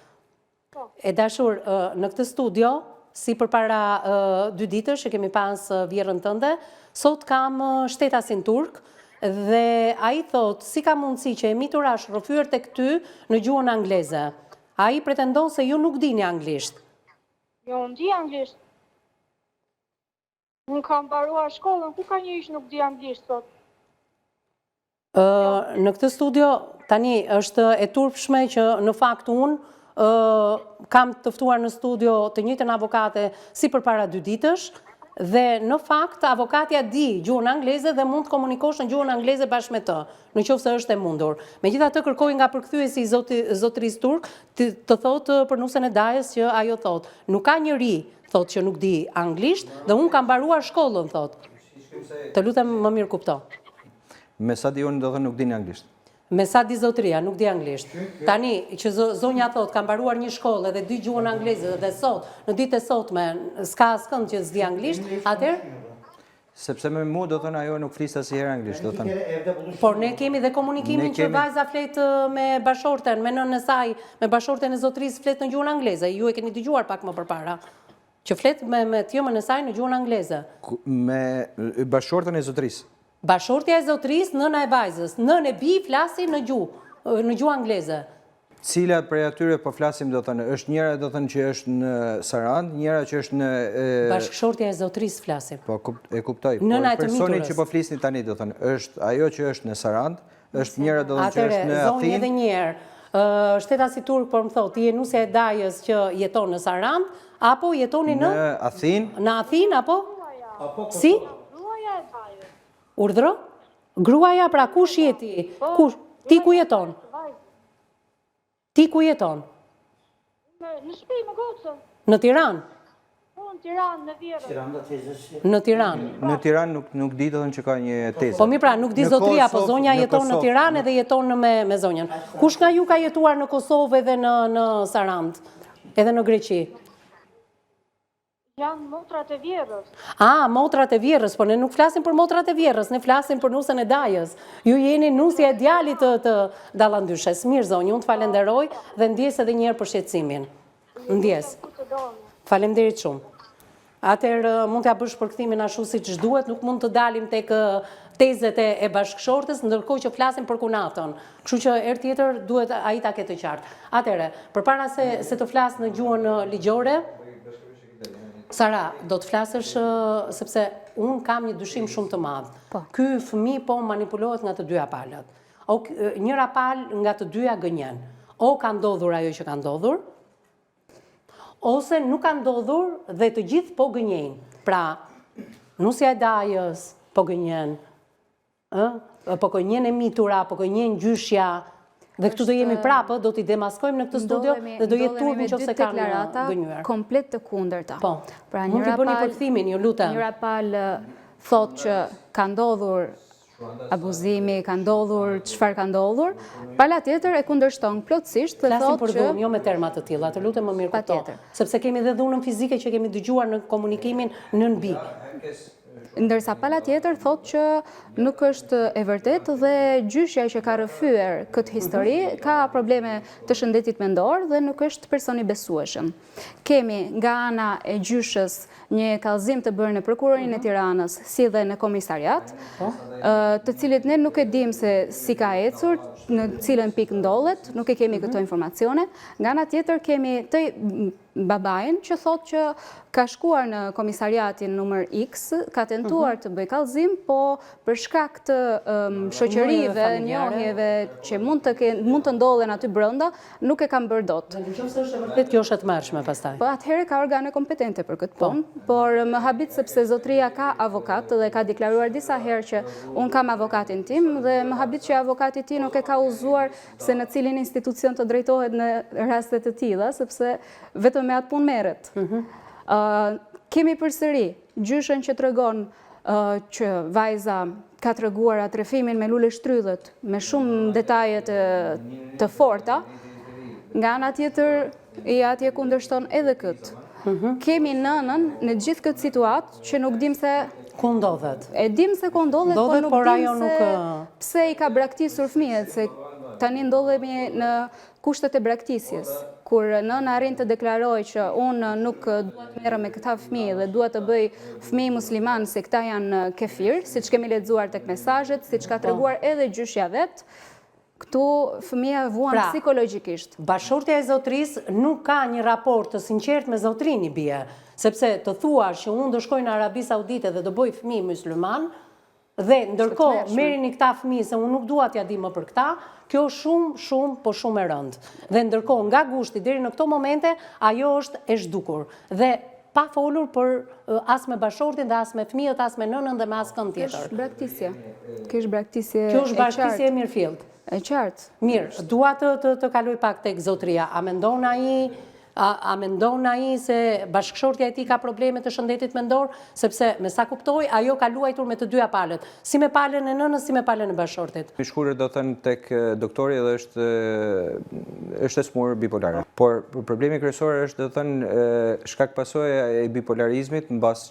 E dashur, në këtë studio, si përpara 2 ditësh që kemi pas vjerën tënde, sot kam shtetasin turk dhe ai thot si ka mundësi që emitura është rrëfyer tek ty në gjuhën angleze. Ai pretendon se ju nuk dini anglisht. Jo, unë di anglisht. Unë kam mbaruar shkollën, ku ka njëri që nuk di anglisht sot? Në këtë studio, tani është e turpshme që në fakt unë kam të ftuar në studio të njëjtën avokate si përpara 2 ditësh dhe në fakt avokatja di gjuhën angleze dhe mund të komunikosh në gjuhën angleze bashkë me të, në qoftë se është e mundur. Megjithatë kërkoj nga përkthyesi i zotërisë turk të thotë për nusën e Dajës që ajo thotë, nuk ka njeri thotë që nuk di anglisht dhe unë kam mbaruar shkollën thotë. Të lutem më mirë kupto. Me sa di unë do të nuk dini anglisht. Me sa di zotëria, nuk di anglisht. Tani, që zonja thot, ka mbaruar një shkollë dhe di gjuhën angleze dhe sot, në ditë e sotme, s'ka askënd që s'di anglisht, atëherë? Sepse me mu do thënë ajo nuk flisë asnjëherë anglisht, do thënë. Por ne kemi dhe komunikimin që vajza flet me bashorten, me nënën e saj, me bashorten e zotërisë flet në gjuhën angleze. Ju e keni dëgjuar pak më përpara. Që flet me tjomën e saj në gjuhën angleze. Me bashorten e zotërisë. Bashortja e zotërisë, nëna e vajzës, nënë e bi flasin në gjuhë angleze. Cila prej atyre po flasim do thënë, është njëra do thënë që është në Sarand, njëra që është në... Bashkëshortja e zotërisë flasim. Po, e kuptoj. Nëna e të miturës. Personi që po flisni tani do thënë, është ajo që është në Sarand, është njëra do thënë që është në Athinë. Zonjë edhe njerë, shtetasi turk por më thotë, je nusja e Dajës që jeton në Sarand, apo jetoni në... Në Athinë. Në Athinë, apo? Si? Gruaja e Dajës. Urdhro? Gruaja, pra kush jeti? Kush? Ti ku jeton? Ti ku jeton? Në shtëpi me gocën. Në Tiranë? Po, në Tiranë, në Vjerë. Në Tiranë. Në Tiranë nuk di të thënë që ka një tezë. Po mi pra, nuk di zotëria, po zonja jeton në Tiranë edhe jeton me zonjën. Kush nga ju ka jetuar në Kosovë edhe në Sarand? Edhe në Greqi? Janë motrat e Vjerës. Motrat e Vjerës, po ne nuk flasim për motrat e Vjerës, ne flasim për nusën e Dajës. Ju jeni nusja e djalit të dallandyshes. Mirë zonjë, unë të falenderoj dhe ndjes edhe njerë për shqetësimin. Ndjes. Falenderit shumë. Atëherë mund t'ja bësh përkthimin ashtu siç duhet, nuk mund të dalim tek tezet e bashkëshortës, ndërkohë që flasim për kunatën. Kështu që herë tjetër duhet ai ta ketë të qartë. Atëherë, përpara se të flas në gjuhën ligjore, Sara, do të flasësh sepse unë kam një dyshim shumë të madh. Ky fëmijë po manipulohet nga të dyja palët. Njëra palë nga të dyja gënjen. O ka ndodhur ajo që ka ndodhur, ose nuk ka ndodhur dhe të gjithë po gënjejnë. Pra, nusja e Dajës po gënjen, po gënjen e mitura, po gënjen gjyshja. Dhe këtu do jemi prapë, do t'i demaskojmë në këtë studio dhe do jetë turp nëse kanë gënjur. Komplet të kundërta. Po, mund t'i bëni përkthimin, ju lutem. Njëra palë thotë që ka ndodhur abuzimi, ka ndodhur çfarë ka ndodhur, pala tjetër e kundërshton plotësisht dhe thotë që... Flasim për dhunë, jo me terma të tilla, të lutem më mirë kupto. Sepse kemi dhe dhunën fizike që kemi dëgjuar në komunikimin nën bi. Ndërsa pala tjetër thotë që nuk është e vërtet dhe gjyshja që ka rrëfyer këtë histori ka probleme të shëndetit mendor dhe nuk është person i besueshëm. Kemi nga ana e gjyshës një kallëzim të bërë në prokurorinë e Tiranës, si dhe në komisariat, të cilit ne nuk e dim se si ka ecur, në cilën pikë ndodhet, nuk e kemi këto informacione. Nga ana tjetër kemi të babain që thotë që ka shkuar në komisariatin numër X, ka tentuar të bëj kallëzim, po për shkak të shoqërive, njohjeve që mund të ndodhen aty brenda, nuk e kam bërë dot. Nëse është e vërtet kjo është e tmerrshme pastaj. Po atëherë ka organe kompetente për këtë punë, por më habit sepse zotria ka avokat dhe ka deklaruar disa herë që unë kam avokatin tim dhe më habit që avokati i tij nuk e ka uzuar se në cilin institucion të drejtohet në raste të tilla, sepse vetëm me atë punë merret. Kemi përsëri gjyshen që tregon që vajza ka treguar atë rrethimin me lule shtrydhët me shumë detaje të forta. Nga ana tjetër, i atje kundërshton edhe këtë. Kemi nënën në gjithë këtë situatë që nuk dim se ku ndodhet. E dim se ku ndodhet, por nuk dim se pse i ka braktisur fëmijët, se tani ndodhemi në kushtet e braktisjes, kur nëna arrin të deklaroj që unë nuk duhet merrem me këta fëmijë dhe duhet të bëj fëmijë musliman se këta janë kefir, siç kemi lexuar tek mesazhet, siç ka treguar edhe gjyshja vet, këtu fëmia vuan psikologjikisht. Bashortja e zotrisë nuk ka një raport të sinqert me zotrin i bie, sepse të thuash që unë do shkoj në Arabi Saudite dhe do bëj fëmijë musliman, dhe ndërkohë merrini këta fëmijë se unë nuk dua t'ja di më për këta, kjo shumë e rëndë. Dhe ndërkohë nga gushti deri në këto momente ajo është e zhdukur dhe pa folur për as me bashortin dhe as me fëmijët, as me nënën dhe me askën tjetër. Kjo është braktisje e mirëfillt. E qartë. Mirë, dua të kaloj pak tek zotria. A mendon ai se bashkëshortja e tij ka probleme të shëndetit mendor, sepse me sa kuptoj ajo ka luajtur me të dyja palët, si me palën e nënës, si me palën e bashkëshortit. Mi shkurë do thënë tek doktori dhe është e smurë bipolare. Por problemi kryesor është do thënë shkak pasojë e bipolarizmit mbas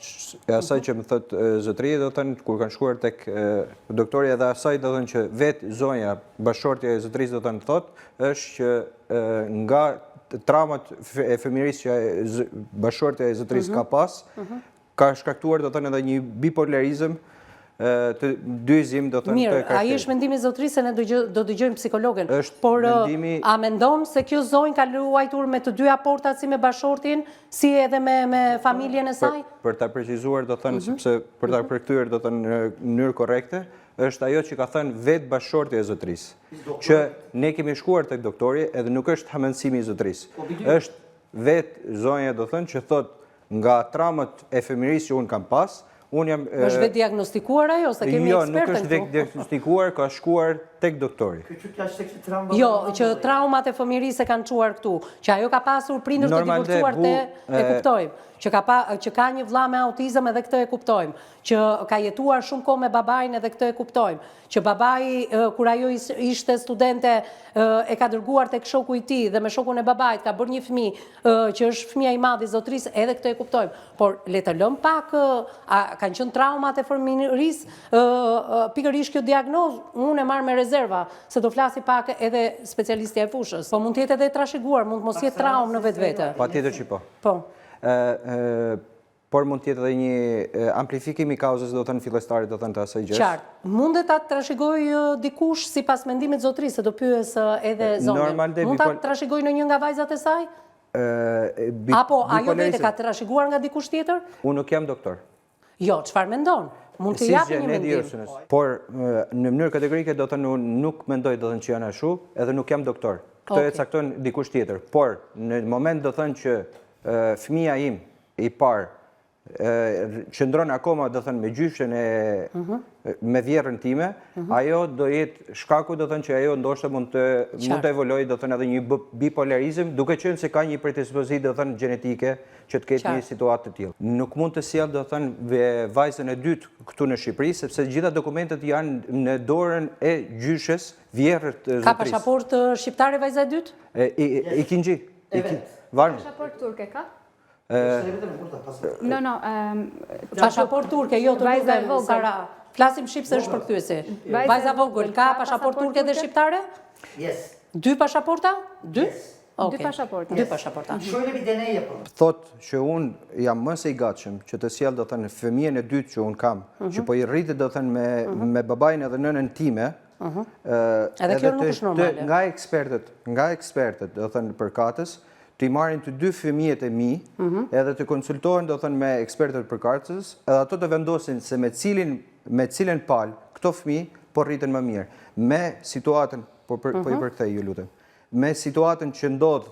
asaj që më thot zotëria, do thënë kur kanë shkuar tek doktori edhe asaj do thënë që vetë zonja bashkëshortja e zotërisë do thënë thot është që nga traumat e fëmijërisë që bashkëshortja e zotërisë ka pas, ka shkaktuar do thënë edhe një bipolarizëm të dyzim do thënë të karakterit. Mirë, ai është mendimi i zotërisë se ne do dëgjojmë psikologën. Por a mendon se kjo zonjë ka luajtur me të dyja portat si me bashkëshortin, si edhe me familjen e saj? Për ta precizuar do thënë sepse për ta përkthyer do thënë në mënyrë korrekte, është ajo që ka thënë vetë bashkëshortja e zotërisë, që ne kemi shkuar tek doktori edhe nuk është hamendësimi i zotërisë. Është vetë zonja do thënë që thotë nga traumat e fëmijërisë që unë kam pas, unë jam është vetë diagnostikuar ajo, se kemi ekspertën këtu. Jo, nuk është vetë diagnostikuar, ka shkuar tek doktori. Jo, që traumat e fëmijërisë kanë çuar këtu, që ajo ka pasur prindër të divorcuar e kuptojmë. Që ka një vëlla me autizëm edhe këtë e kuptojmë, që ka jetuar shumë kohë me babain edhe këtë e kuptojmë, që babai, kur ajo ishte studente, e ka dërguar tek shoku i tij dhe me shokun e babait ka bërë një fëmijë, që është fëmia i madh i zotërisë, edhe këtë e kuptojmë. Por le të lëm pak, kanë qenë traumat e fëmijërisë, pikërisht kjo diagnozë, unë e marr me rezerva, se do flasi pak edhe specialistja e fushës. Po mund të jetë edhe trashëguar, mund mos jetë traumë në vetvete. Patjetër që po. Po. Por mund tjetë edhe një amplifikim i kauzës do thënë fillestarit do thënë të asaj gjës. Qartë. Mundet ta trashëgoj dikush si pas mendimit zotërisë, se do pyes edhe zonën. Mund ta trashëgoj në një nga vajzat e saj? Apo ajo vete ka trashëguar nga dikush tjetër? Unë nuk jam doktor. Jo, çfarë mendon? Mund të japë një mendim. Por në mënyrë kategorike do thënë unë nuk mendoj do thënë që janë ashtu, edhe nuk jam doktor. Këtë e cakton dikush tjetër. Por në moment do thënë që fëmia im i parë qëndron akoma do thënë me gjyshen me vjerrën time, ajo do jetë shkaku do thënë që ajo ndoshta mund të evolojë do thënë edhe një bipolarizëm, duke qenë se ka një predispozitë do thënë gjenetike që të ketë një situatë të tillë. Nuk mund të sjell do thënë vajzën e dytë këtu në Shqipëri, sepse gjitha dokumentet janë në dorën e gjyshes vjerrët zotërisë. Ka pasaportë shqiptare vajza e dytë? Ikinxhi. Varmi. Pasaportë turke ka? Pasaport turke, jo të lutem, Sara. Flasim shqip se është përkthyesi. Vajza vogël, ka pasaport turke dhe shqiptare? Yes. 2 pasaporta? 2? Dy pasaporta. Dy pasaporta. Şöyle bir deney yapalım. Thot që unë jam më se i gatshëm që të sjell do thënë fëmijën e dytë që unë kam, që po i rritet do thënë me babain edhe nënën time. Edhe kjo nuk është normale. Nga ekspertët do thënë përkatës, të i marrin të dy fëmijët e mi, edhe të konsultohen do thënë me ekspertët përkatës, edhe ato të vendosin se me cilën palë këto fëmijë po rriten më mirë. Me situatën, po i përkthej ju lutem. Me situatën që ndodh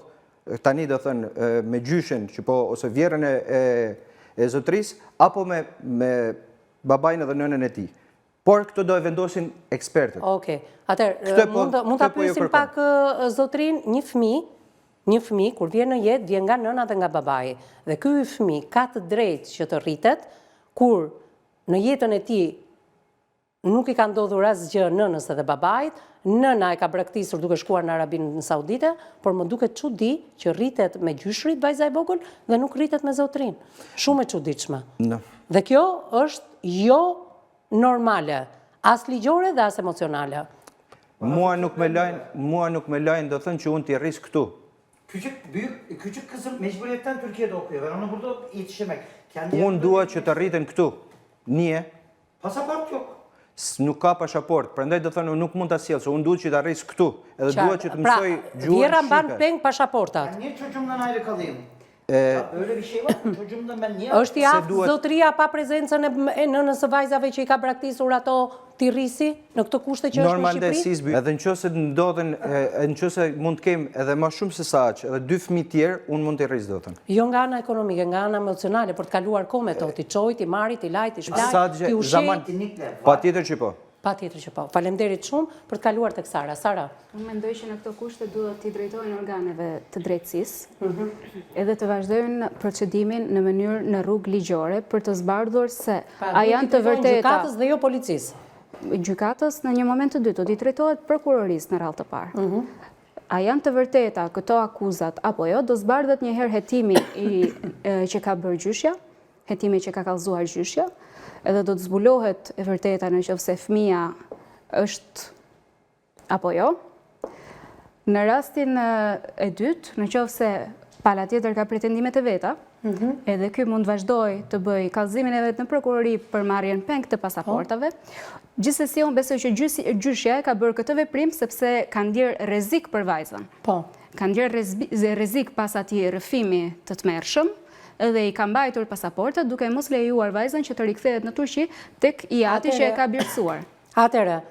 tani do thënë me gjyshen që po ose vjerën e zotris apo me babain edhe nënën e tij. Por këto do e vendosin ekspertët. Okej. Atëherë mund ta pyesim pak zotrin, një fëmijë kur vjen në jetë vjen nga nëna dhe nga babai. Dhe ky fëmijë ka të drejtë që të rritet kur në jetën e tij nuk i ka ndodhur asgjë nënës edhe babait, nëna e ka braktisur duke shkuar në Arabinë Saudite, por më duket çudi që rritet me gjyshrit vajza e vogël dhe nuk rritet me zotrin. Shumë e çuditshme. Dhe kjo është jo normale, as ligjore dhe as emocionale. Mua nuk me lajnë do thënë që unë t'i rris këtu. Küçük kızım mecburiyetten Türkiye'de okuyor. Ben ona burada yetişemek. Unë dua që të rriten këtu. Nije. Pasaport yok. Nuk ka pasaport, prandaj do thënë nuk mund ta sjell, se unë duhet që ta rris këtu, edhe dua që të mësoj gjuhën Vjera mban shqipe. peng pasaportat. Ben niye çocuğumdan ayrı kalayım? Öyle bir şey var mı? Çocuğumdan ben niye... Është i aftë zotria pa prezencën e nënës së vajzave që i ka braktisur ato t'i rrisi në këtë kushte që është në Shqipëri? Edhe nëse ndodhen, nëse mund të kem edhe më shumë se sa aq, edhe dy fëmijë tjerë, unë mund t'i rris do thënë. Jo nga ana ekonomike, nga ana emocionale, për të kaluar kohë me to, t'i çoj, t'i marri, t'i laj, t'i shplaj, t'i ushqej. Patjetër që po. Patjetër që po. Faleminderit shumë për të kaluar tek Sara. Sara. Unë mendoj që në këto kushte duhet t'i drejtojnë organeve të drejtësisë, edhe të vazhdojnë procedimin në mënyrë në rrugë ligjore për të zbardhur se a janë të vërteta. Gjykatës dhe jo policisë. Gjykatës në një moment të dytë do t'i drejtohet prokurorisë në radhë të parë. A janë të vërteta këto akuzat apo jo, do zbardhet njëherë hetimi që ka bërë gjyshja, hetimi që ka kallëzuar gjyshja, edhe do të zbulohet e vërteta në qoftë se fëmia është apo jo. Në rastin e dytë, në qoftë se pala tjetër ka pretendimet e veta, edhe ky mund vazhdoj të bëj kallëzimin e vet në prokurori për marrjen peng të pasaportave. Gjithsesi unë besoj që gjyshja e ka bërë këtë veprim sepse ka ndjerë rrezik për vajzën. Po. Ka ndjerë rrezik pas atij rrëfimi të tmerrshëm, edhe i ka mbajtur pasaportet duke mos lejuar vajzën që të rikthehet në Turqi tek IAT-i që e ka birtësuar. Atëherë,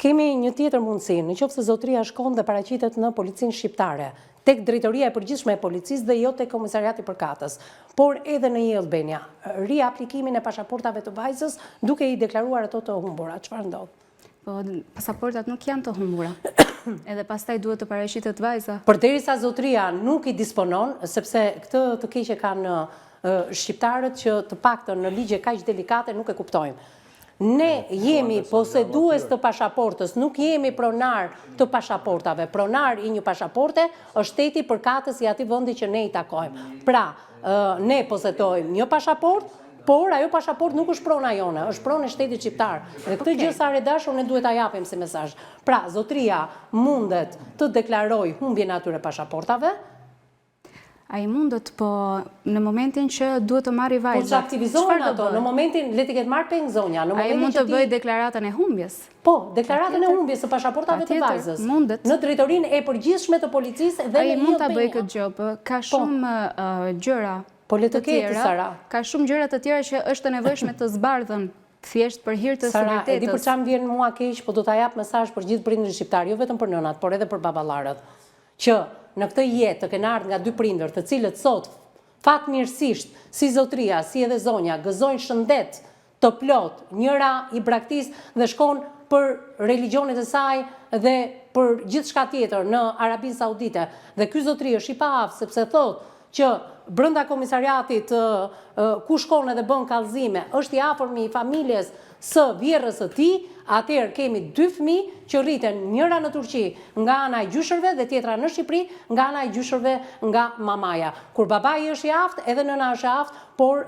kemi një tjetër mundësi, nëse zotria shkon dhe paraqitet në policinë shqiptare, tek drejtoria e përgjithshme e policisë dhe jo tek komisariati i përkatës, por edhe në një Albania, riaplikimin e pasaportave të vajzës duke i deklaruar ato të humbura, çfarë ndodh? Po, pasaportat nuk janë të humbura. Edhe pastaj duhet të paraqitet vajza. Përderisa zotria nuk i disponon, sepse këtë të keqe kanë shqiptarët që të paktën në ligje kaq delikate nuk e kuptojnë. Ne jemi posedues të pasaportës, nuk jemi pronar të pasaportave. Pronar i një pasaporte është shteti përkatës i atij vendi që ne i takojmë. Pra, ne posedojmë një pasaport, por ajo pasaport nuk është prona jone, është pronë e shtetit shqiptar. Dhe këtë gjë sa redashur ne duhet ta japim si mesazh. Pra, zotria mundet të deklarojë humbjen e atyre pasaportave. Ai mundet, po në momentin që duhet të marrë vajzat. Po që aktivizohen ato, në momentin le të ketë marrë peng zonja, në ai momentin mund të bëjë deklaratën e humbjes. Po, deklaratën e humbjes së pasaportave të vajzës. Mundet. Në drejtorinë e përgjithshme të policisë dhe ai në mund ta bëjë këtë gjë, ka shumë gjëra. Po le të ketë, Sara. Ka shumë gjëra të tjera që është e nevojshme të zbardhen thjesht për hir të Sara, vërtetës. e di për çfarë më vjen mua keq, po do ta jap mesazh për gjithë prindërit shqiptar, jo vetëm për nënat, por edhe për baballarët, që në këtë jetë të kenë ardhur nga dy prindër, të cilët sot fatmirësisht, si zotria, si edhe zonja, gëzojnë shëndet të plot, njëra i braktis dhe shkon për religionet e saj dhe për gjithçka tjetër në Arabinë Saudite. Dhe ky zotri është i paaftë sepse thotë që brenda komisariatit ku shkon edhe bën kallëzime, është i afërmi i familjes së vjerrës së tij, atëherë kemi 2 fëmijë që rriten, njëra në Turqi nga ana e gjyshërve dhe tjetra në Shqipëri nga ana e gjyshërve nga mamaja. Kur babai është i aftë, edhe nëna është e aftë, por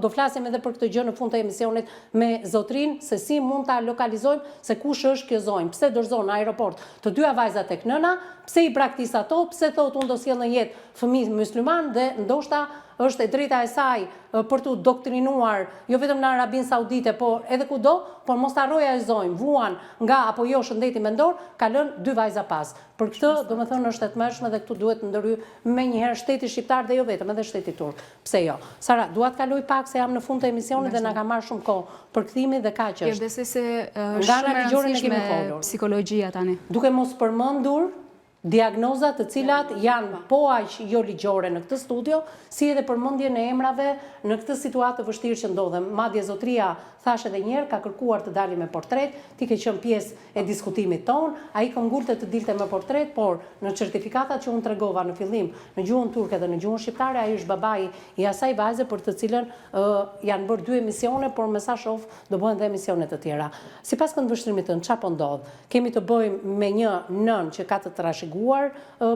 do flasim edhe për këtë gjë në fund të emisionit me zotrin, se si mund ta lokalizojmë se kush është kjo zonjë, pse dorëzon në aeroport të dyja vajzat tek nëna, pse i braktis ato, pse thotë unë do sjell në jetë fëmijë musliman dhe ndoshta është e drejta e saj për të doktrinuar jo vetëm në Arabinë Saudite, por edhe kudo, por mos harroja e zonjë, vuan nga apo jo shëndeti mendor, ka lënë 2 vajza pas. Për këtë, domethënë është e tmerrshme dhe këtu duhet ndërhy menjëherë shteti shqiptar dhe jo vetëm, edhe shteti turk. Pse jo? Sara, dua të kaloj pak se jam në fund të emisionit dhe na ka marrë shumë kohë për kthimin dhe kaq është. Jo, besoj se shumë e rëndësishme psikologjia tani. Duke mos përmendur diagnozat të cilat janë po aq jo ligjore në këtë studio, si edhe përmendjen e emrave në këtë situatë të vështirë që ndodhem. Madje zotria thash edhe një herë ka kërkuar të dalim me portret, ti ke qenë pjesë e diskutimit ton, ai këngulte të dilte me portret, por në certifikatat që unë tregova në fillim në gjuhën turke dhe në gjuhën shqiptare, ai është babai i asaj vajze për të cilën janë bërë 2 emisione, por me sa shoh do bëhen dhe emisione të tjera. Sipas këndvështrimit tënd, çfarë po ndodh? Kemi të bëjmë me një nën që ka të trashëguar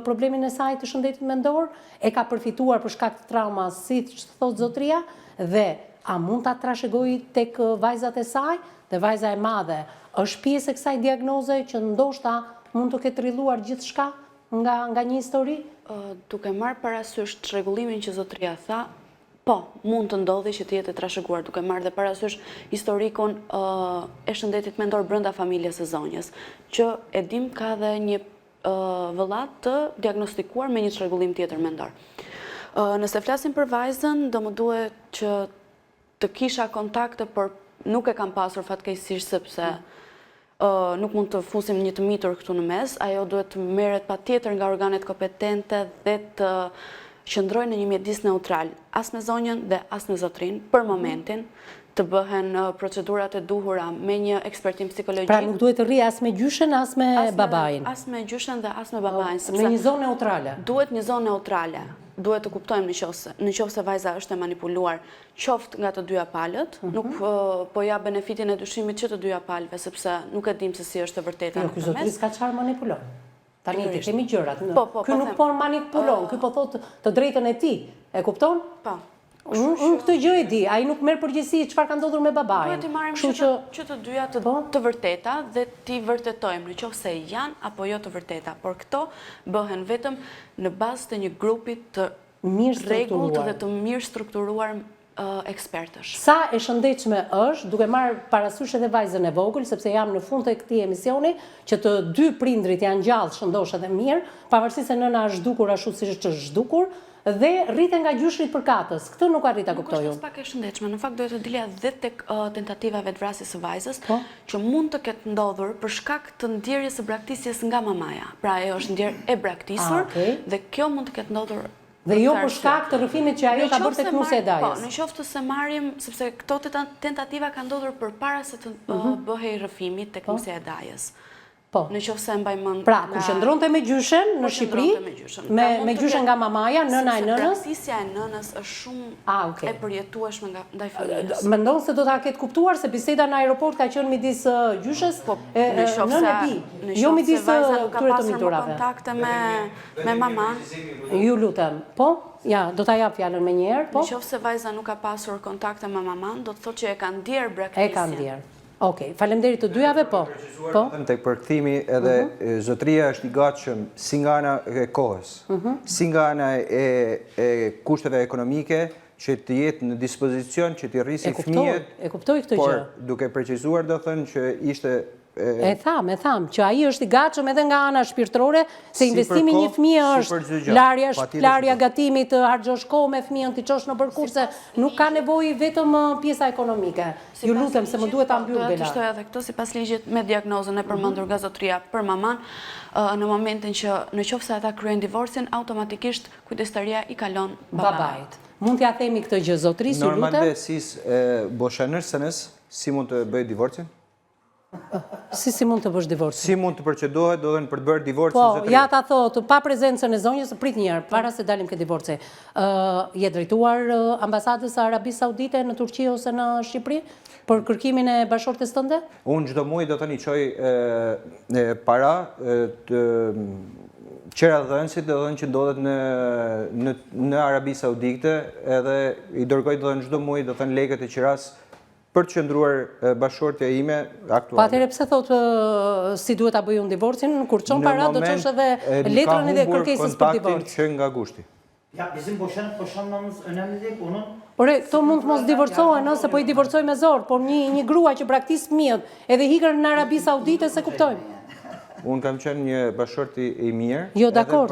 problemin e saj të shëndetit mendor, e ka përfituar për shkak të traumas, siç thot zotria, dhe a mund ta trashëgoj tek vajzat e saj dhe vajza e madhe është pjesë e kësaj diagnoze që ndoshta mund të ketë rrilluar gjithçka nga një histori? Duke marrë parasysh çrregullimin që zotria tha, po, mund të ndodhi që të jetë e trashëguar, duke marrë dhe parasysh historikun e shëndetit mendor brenda familjes së zonjës, që e dim ka dhe një vëllat të diagnostikuar me një çrregullim tjetër mendor. Nëse flasim për vajzën, do më duhet që të kisha kontakte, por nuk e kam pasur fatkeqësisht sepse nuk mund të fusim një të mitur këtu në mes, ajo duhet të merret patjetër nga organet kompetente dhe të qëndrojë në një mjedis neutral, as me zonjën dhe as me zotrin, për momentin, të bëhen procedurat e duhura me një ekspertim psikologjik. Pra nuk duhet të rri as me gjyshen, as me babain. As me gjyshen dhe as me babain. Në një zonë neutrale. Duhet një zonë neutrale. Duhet të kuptojmë në qoftë se vajza është e manipuluar, qoftë nga të dyja palët, nuk po ja benefitin e dyshimit që të dyja palëve, sepse nuk e dim se si është e vërteta në këtë mes. Jo, ky zotri s'ka çfarë manipulon. Tani ti kemi gjërat. Ky nuk po manipulon, ky po thotë të drejtën e tij. E kupton? Po. Unë këtë gjë e di, ai nuk merr përgjegjësi çfarë ka ndodhur me babain. Duhet të marrim që të dyja të vërteta dhe ti vërtetojmë në qoftë se janë apo jo të vërteta, por këto bëhen vetëm në bazë të një grupi të rregullt dhe të mirë strukturuar ekspertësh. Sa e shëndetshme është, duke marrë parasysh edhe vajzën e vogël, sepse jam në fund të këtij emisioni, që të 2 prindrit janë gjallë, shëndosh edhe mirë, pavarësisht se nëna është zhdukur ashtu siç është zhdukur, dhe rriten nga gjyshrit përkatës. Këtë nuk arrit ta kuptoj unë. Nuk është pak e shëndetshme. Në fakt duhet të dilja dhe tek tentativa vetvrasjes së vajzës, që mund të ketë ndodhur për shkak të ndjerjes së braktisjes nga mamaja. Pra ajo është ndjer e braktisur dhe kjo mund të ketë ndodhur dhe jo për shkak të rrëfimit që ajo ka bërë tek nusja e dajës. Po, në qoftë se marrim, sepse këto tentativa kanë ndodhur përpara se të bëhej rrëfimi tek nusja e dajës. Në qoftë se mbaj mend. Pra, kur qëndronte me gjyshen në Shqipëri, me gjyshen nga mamaja, nëna e nënës. Braktisja e nënës është shumë e përjetueshme ndaj fëmijës. Mendon se do ta ketë kuptuar se biseda në aeroport ka qenë midis gjyshes, nënë e bi, jo midis këtyre të miturave. Kontakte me maman. Ju lutem. Po? Ja, do ta jap fjalën më një herë, po? Në qoftë se vajza nuk ka pasur kontakte me maman, do të thotë që e ka ndjer braktisjen. E ka ndjer. Okej, faleminderit të dyjave, po. Tek përkthimi edhe zotria është i gatshëm si nga ana e kohës, si nga ana e kushteve ekonomike, që të jetë në dispozicion që t'i rrisi fëmijët. E kuptoj këtë gjë. Por duke precizuar do thënë që ishte E tham, që ai është i gatshëm edhe nga ana shpirtërore, se investimi një fëmijë është larja gatimit të harxhosh kohë me fëmijën, ti çosh në përkurse, nuk ka nevojë vetëm pjesa ekonomike. Ju lutem se më duhet ta mbyll Bela. Do të shtoj edhe këto sipas ligjit me diagnozën e përmendur nga zotria për maman, në momentin që në qoftë se ata kryejnë divorcin, automatikisht kujdestaria i kalon babait. Mund t'ja themi këtë gjë zotrisë, ju lutem. Normalde si boşanırsanız si mund të bëj divorcin? Si mund të bësh divorcin? Si mund të procedohet, do dhe në për të bërë divorcin Po, zotëri? ja ta thotë, pa prezencën e zonjës, prit njerë, para se dalim ke divorci. Je drejtuar ambasadës së Arabisë Saudite në Turqi ose në Shqipëri për kërkimin e bashortës tënde? Unë çdo muaj do të një qoj para të qera dhënësit dhe dhënë që ndodhet në Arabi Saudite edhe i dërgoj do në çdo muaj do të në lekët e qiras për të qëndruar bashortja ime aktuale. Po atëherë pse thotë si duhet ta bëj unë divorcin, kur çon para do të çosh edhe letrën edhe kërkesës për divorc. Që nga gushti. Ya bizim boşanmamız önemli değil. Onun Ore, këto mund të mos divorcohen, se po i divorcoj me zor, por një grua që praktis fëmijët edhe hikër në Arabi Saudite se kuptojmë. Unë kam qenë një bashorti i mirë. Jo, dakor.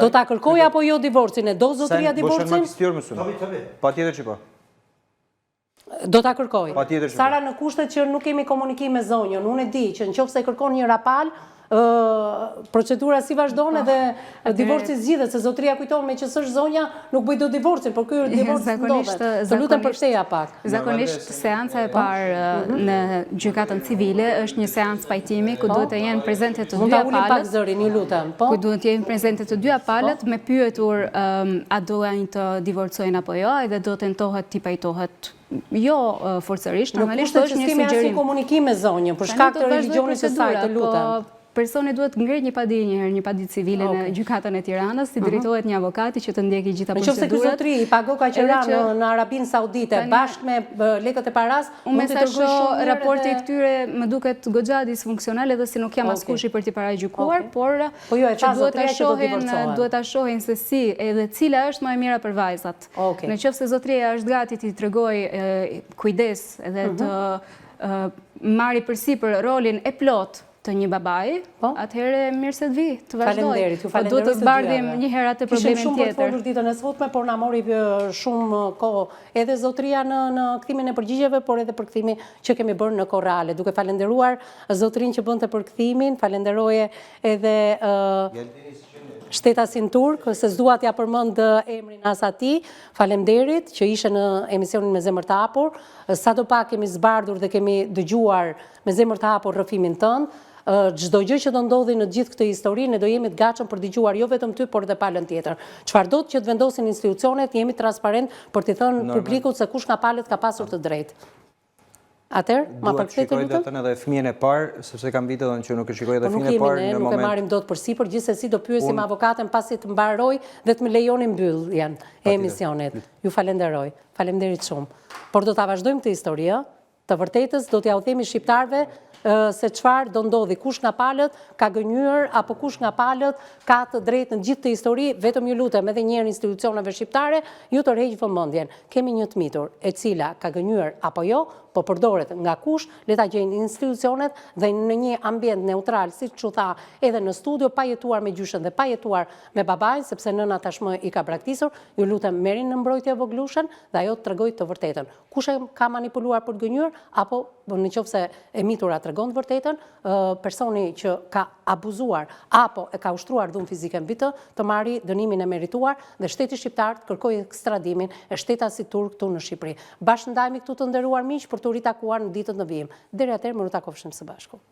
Do ta kërkoj apo jo divorcin? E do zotëria divorcin? Boşanmak istiyor musun? tabii. Patjetër që po. Do ta kërkoj. Patjetër që po. Sara, në kushtet që nuk kemi komunikim me zonjën, unë e di që nëse kërkon një rapal, procedura si vazhdon edhe divorci zgjidhet, se zotëria kujton me që s'është zonja, nuk bëj do divorcin, por ky divorc ndodhet. Të lutem përktheja pak. Zakonisht seanca e parë në gjykatën civile është një seancë pajtimi ku duhet të jenë prezente të Mund dy ta ulim pak palët. zërin, ju lutem. Po. Ku duhet të jenë prezente të dy palët me pyetur a doajnë të divorcojnë apo jo, edhe do tentohet t'i pajtohet jo forcërisht, normalisht është një sugjerim. sugjerim. Në komunikim me zonjën, për shkak të religionit të saj, të lutem. Personi duhet ngrej një padi njëherë, një padi civile në gjykatën e Tiranës, si drejtohet një avokati që të ndjeki gjitha procedurat. Nëse ky zotëri i pago ka qira në Arabinë Saudite bashkë me lekët e paras, mund të tregoj shumë raporti i këtyre më duket goxha disfunksional edhe si nuk jam askush për t'i paragjykuar, por që duhet ta shohin se si edhe cila është më e mira për vajzat. Nëse zotëria është gati t'i tregoj kujdes edhe të marrë përsipër rolin e plot të një babai, atëherë mirë se të vi, të vazhdoj. Po duhet të zbardhim një herë atë problemin shumë për të tjetër. folur ditën e sotme, por na mori shumë kohë edhe zotëria në kthimin e përgjigjeve, por edhe për kthimin që kemi bërë në kohë reale. Duke falenderuar zotërinë që bënte për kthimin, falenderoje edhe shtetasin turk, se s'dua t'ja përmend emrin as atij. Faleminderit që ishe në emisionin Me Zemër të Hapur. Sadopak kemi zbardhur dhe kemi dëgjuar Me Zemër të Hapur rrëfimin tënd. Çdo gjë që do ndodhi në gjithë këtë histori, ne do jemi të gatshëm për dëgjuar jo vetëm ty, por edhe palën tjetër. Çfarë do që të vendosin institucionet, jemi transparent për t'i thënë publikut se kush nga palët ka pasur të drejtë. Atëherë, ma përkthej të lutem. Duhet shikoj datën edhe fëmijën e parë, sepse kam vite edhe që nuk e shikoj edhe fëmijën e parë në moment. Nuk e marrim dot përsipër, gjithsesi do pyesim avokatën pasi të mbaroj dhe të më lejoni mbylljen e emisionit. Ju falenderoj. Faleminderit shumë. Por do ta vazhdojmë këtë histori, të vërtetës do t'ja u themi shqiptarëve se çfarë do ndodhi, kush nga palët ka gënjur apo kush nga palët ka të drejtë në gjithë të histori, vetëm ju lutem edhe një herë institucioneve shqiptare, ju të rreqë vëmendjen. Kemi një të mitur e cila ka gënjur apo jo, po përdoret nga kush, le ta gjejnë institucionet dhe në një ambient neutral, siç u tha edhe në studio, pa jetuar me gjyshën dhe pa jetuar me babain, sepse nëna tashmë i ka braktisur, ju lutem merrin në mbrojtje voglushën dhe ajo tregoj të vërtetën. Kush e ka manipuluar për të gënjur apo nëse e mitura tregon të vërtetën, personi që ka abuzuar apo e ka ushtruar dhunë fizike mbi të marrë dënimin e merituar dhe shteti shqiptar të kërkojë ekstradimin e shtetasit turk këtu në Shqipëri. Bashkë ndajemi këtu të nderuar miq për të ritakuar në ditët në vijim. Deri atëherë më ritakofshim së bashku.